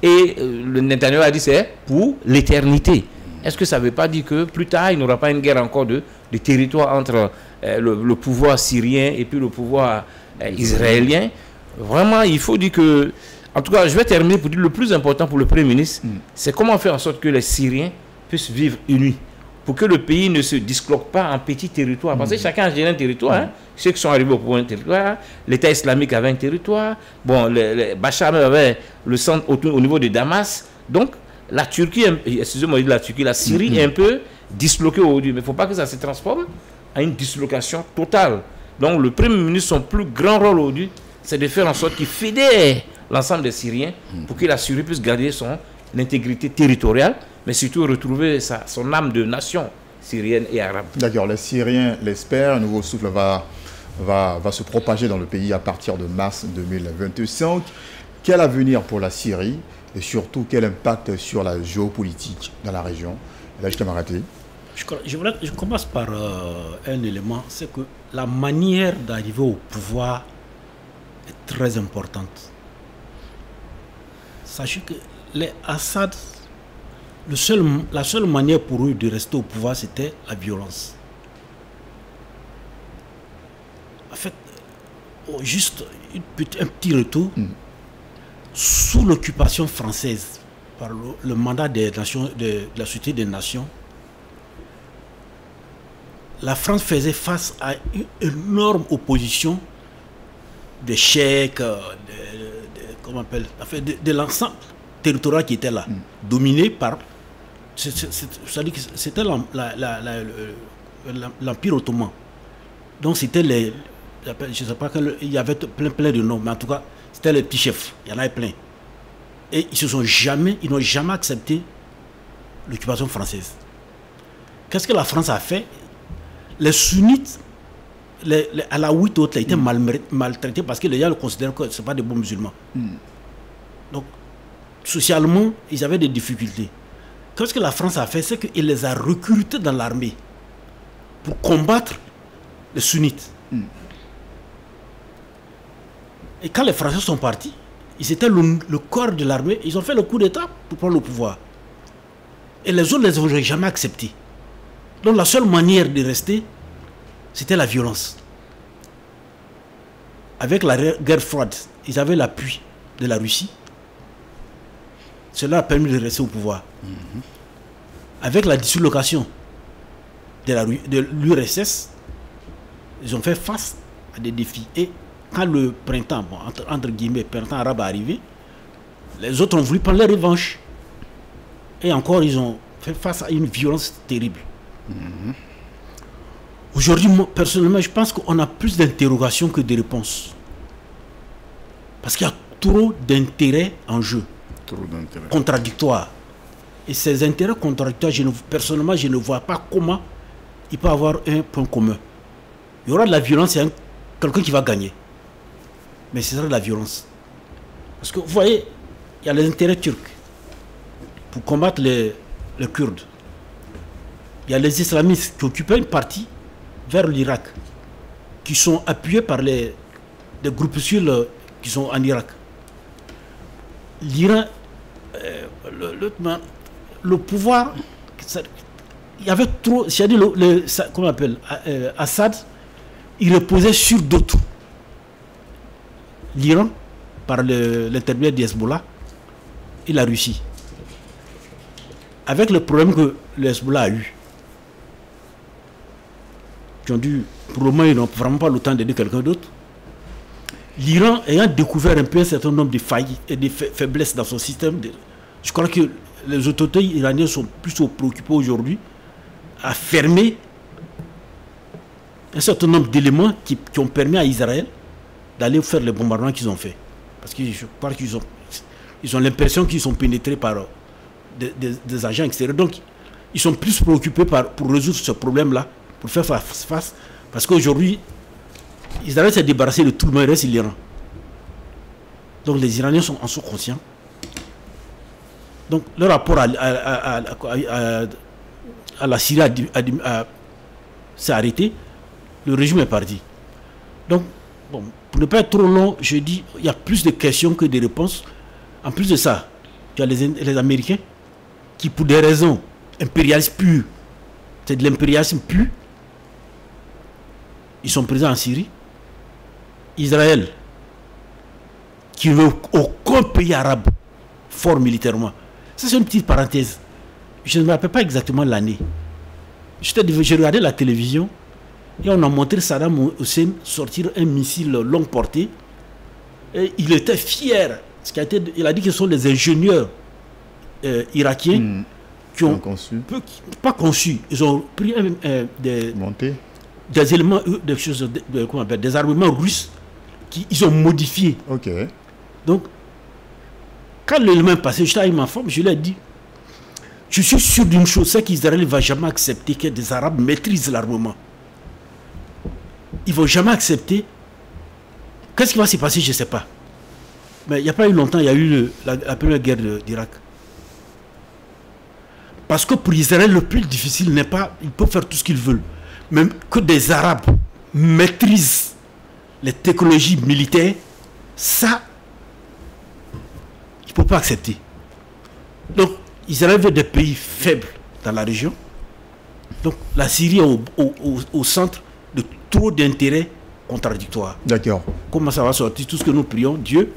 et le Netanyahu a dit c'est pour l'éternité. Est-ce que ça ne veut pas dire que plus tard, il n'y aura pas une guerre encore de territoire entre le pouvoir syrien et puis le pouvoir israélien? Vraiment, il faut dire que... En tout cas, je vais terminer pour dire le plus important pour le Premier ministre, c'est comment faire en sorte que les Syriens puissent vivre unis, pour que le pays ne se disloque pas en petits territoires. Parce que chacun a géré un territoire. Ceux qui sont arrivés au pouvoir un territoire, l'État islamique avait un territoire, bon, Bachar avait le centre au niveau de Damas. Donc, la Turquie, excusez-moi de la Turquie, la Syrie est un peu disloquée aujourd'hui. Mais il ne faut pas que ça se transforme à une dislocation totale. Donc le Premier ministre, son plus grand rôle aujourd'hui, c'est de faire en sorte qu'il fédère l'ensemble des Syriens pour que la Syrie puisse garder son intégrité territoriale, mais surtout retrouver son âme de nation syrienne et arabe. D'accord, les Syriens l'espèrent, un nouveau souffle va se propager dans le pays à partir de mars 2025. Quel avenir pour la Syrie et surtout quel impact sur la géopolitique dans la région? Là, je t'ai arrêté. Je commence par un élément, c'est que la manière d'arriver au pouvoir est très importante. Sachez que les Assad, la seule manière pour eux de rester au pouvoir, c'était la violence. En fait, juste un petit retour. Sous l'occupation française, par le mandat de la Société des Nations, la France faisait face à une énorme opposition des cheikhs, de l'ensemble territorial qui était là, dominé par... C'est-à-dire que c'était l'Empire ottoman. Donc c'était les... Je ne sais pas, il y avait plein de noms, mais en tout cas, c'était les petits chefs, il y en avait plein. Et ils n'ont jamais accepté l'occupation française. Qu'est-ce que la France a fait? Les sunnites, les alaouites autres, étaient maltraités parce que les gens le considèrent que ce ne sont pas des bons musulmans. Donc, socialement, ils avaient des difficultés. Qu'est-ce que la France a fait? C'est qu'il les a recrutés dans l'armée pour combattre les sunnites. Et quand les Français sont partis, ils étaient le corps de l'armée, ils ont fait le coup d'État pour prendre le pouvoir. Et les autres ne les ont jamais acceptés. Donc la seule manière de rester, c'était la violence. Avec la guerre froide, ils avaient l'appui de la Russie. Cela a permis de rester au pouvoir. Avec la dislocation de l'URSS, ils ont fait face à des défis. Et quand le printemps, entre guillemets, printemps arabe est arrivé, les autres ont voulu prendre leur revanche. Et encore, ils ont fait face à une violence terrible. Aujourd'hui, moi, personnellement, je pense qu'on a plus d'interrogations que de réponses. Parce qu'il y a trop d'intérêts en jeu. Trop d'intérêts. Contradictoires. Et ces intérêts contradictoires, personnellement, je ne vois pas comment il peut y avoir un point commun. Il y aura de la violence, il y a quelqu'un qui va gagner. Mais ce sera de la violence. Parce que vous voyez, il y a les intérêts turcs pour combattre les Kurdes. Il y a les islamistes qui occupaient une partie vers l'Irak, qui sont appuyés par des groupuscules qui sont en Irak. L'Iran, le pouvoir, il y avait trop, c'est-à-dire comment on appelle, Assad, il reposait sur d'autres. L'Iran, par l'intermédiaire d'Hezbollah, et la Russie. Avec le problème que le Hezbollah a eu, qui ont dû, pour le moment, ils n'ont vraiment pas le temps d'aider quelqu'un d'autre. L'Iran ayant découvert un peu un certain nombre de failles et de faiblesses dans son système, je crois que les autorités iraniennes sont plus préoccupées aujourd'hui à fermer un certain nombre d'éléments qui ont permis à Israël d'aller faire les bombardements qu'ils ont fait. Parce que je crois qu'ils ont l'impression qu'ils sont pénétrés par des agents extérieurs. Donc, ils sont plus préoccupés pour résoudre ce problème-là, pour faire face. Parce qu'aujourd'hui, Israël s'est débarrassé de tout le monde, il reste l'Iran. Donc, les Iraniens en sont conscients. Donc, le rapport à la Syrie s'est arrêté. Le régime est parti. Donc, bon, pour ne pas être trop long, je dis, il y a plus de questions que de réponses. En plus de ça, il y a les Américains qui, pour des raisons impérialistes pures, c'est de l'impérialisme pur, ils sont présents en Syrie. Israël, qui veut aucun pays arabe fort militairement. Ça, c'est une petite parenthèse. Je ne me rappelle pas exactement l'année. J'ai regardé la télévision et on a montré Saddam Hussein sortir un missile longue portée. Et il était fier. Il a dit que ce sont les ingénieurs irakiens qui ont conçu. Pas conçu. Ils ont pris des... Monté. des éléments, des choses, comment on appelle, des armements russes qu'ils ont modifiés. Ok. Donc, quand l'élément est passé, j'étais avec ma femme, je lui ai dit, je suis sûr d'une chose, c'est qu'Israël ne va jamais accepter que des Arabes maîtrisent l'armement. Ils ne vont jamais accepter. Qu'est-ce qui va se passer, je ne sais pas. Mais il n'y a pas eu longtemps, il y a eu la première guerre d'Irak. Parce que pour Israël, le plus difficile n'est pas, ils peuvent faire tout ce qu'ils veulent, même que des Arabes maîtrisent les technologies militaires, ça, il ne peut pas accepter. Donc, Israël veut des pays faibles dans la région. Donc, la Syrie est au centre de trop d'intérêts contradictoires. D'accord. Comment ça va sortir? Tout ce que nous prions, Dieu,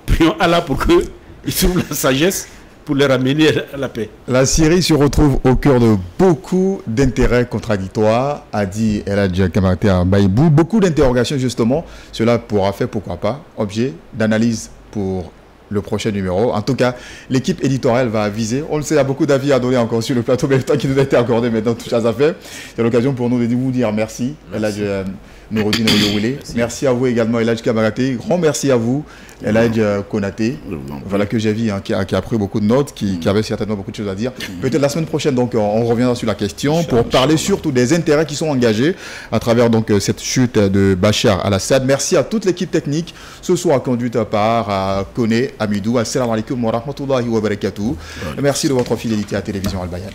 prions Allah pour qu'il trouve la sagesse pour les ramener à la paix. La Syrie se retrouve au cœur de beaucoup d'intérêts contradictoires, a dit Eladja Kamaté Baïbou. Beaucoup d'interrogations justement. Cela pourra faire, pourquoi pas, objet d'analyse pour le prochain numéro. En tout cas, l'équipe éditoriale va viser. On le sait, il y a beaucoup d'avis à donner encore sur le plateau, mais le temps qui nous a été accordé maintenant, tout ça fait. C'est l'occasion pour nous de vous dire merci. Eladja Nouroudine Oyowoulé. Merci à vous également, Eladja Kamaté. Grand merci à vous, Eladja Konaté. Voilà que j'ai vu, hein, qui a pris beaucoup de notes, qui avait certainement beaucoup de choses à dire. Peut-être la semaine prochaine, donc, on reviendra sur la question pour parler surtout des intérêts qui sont engagés à travers donc cette chute de Bachar al-Assad. Merci à toute l'équipe technique, ce soir conduite par Kone Amidou. Assalamu alaikum wa rahmatullahi wa barakatuh. Merci de votre fidélité à Télévision Al Bayan.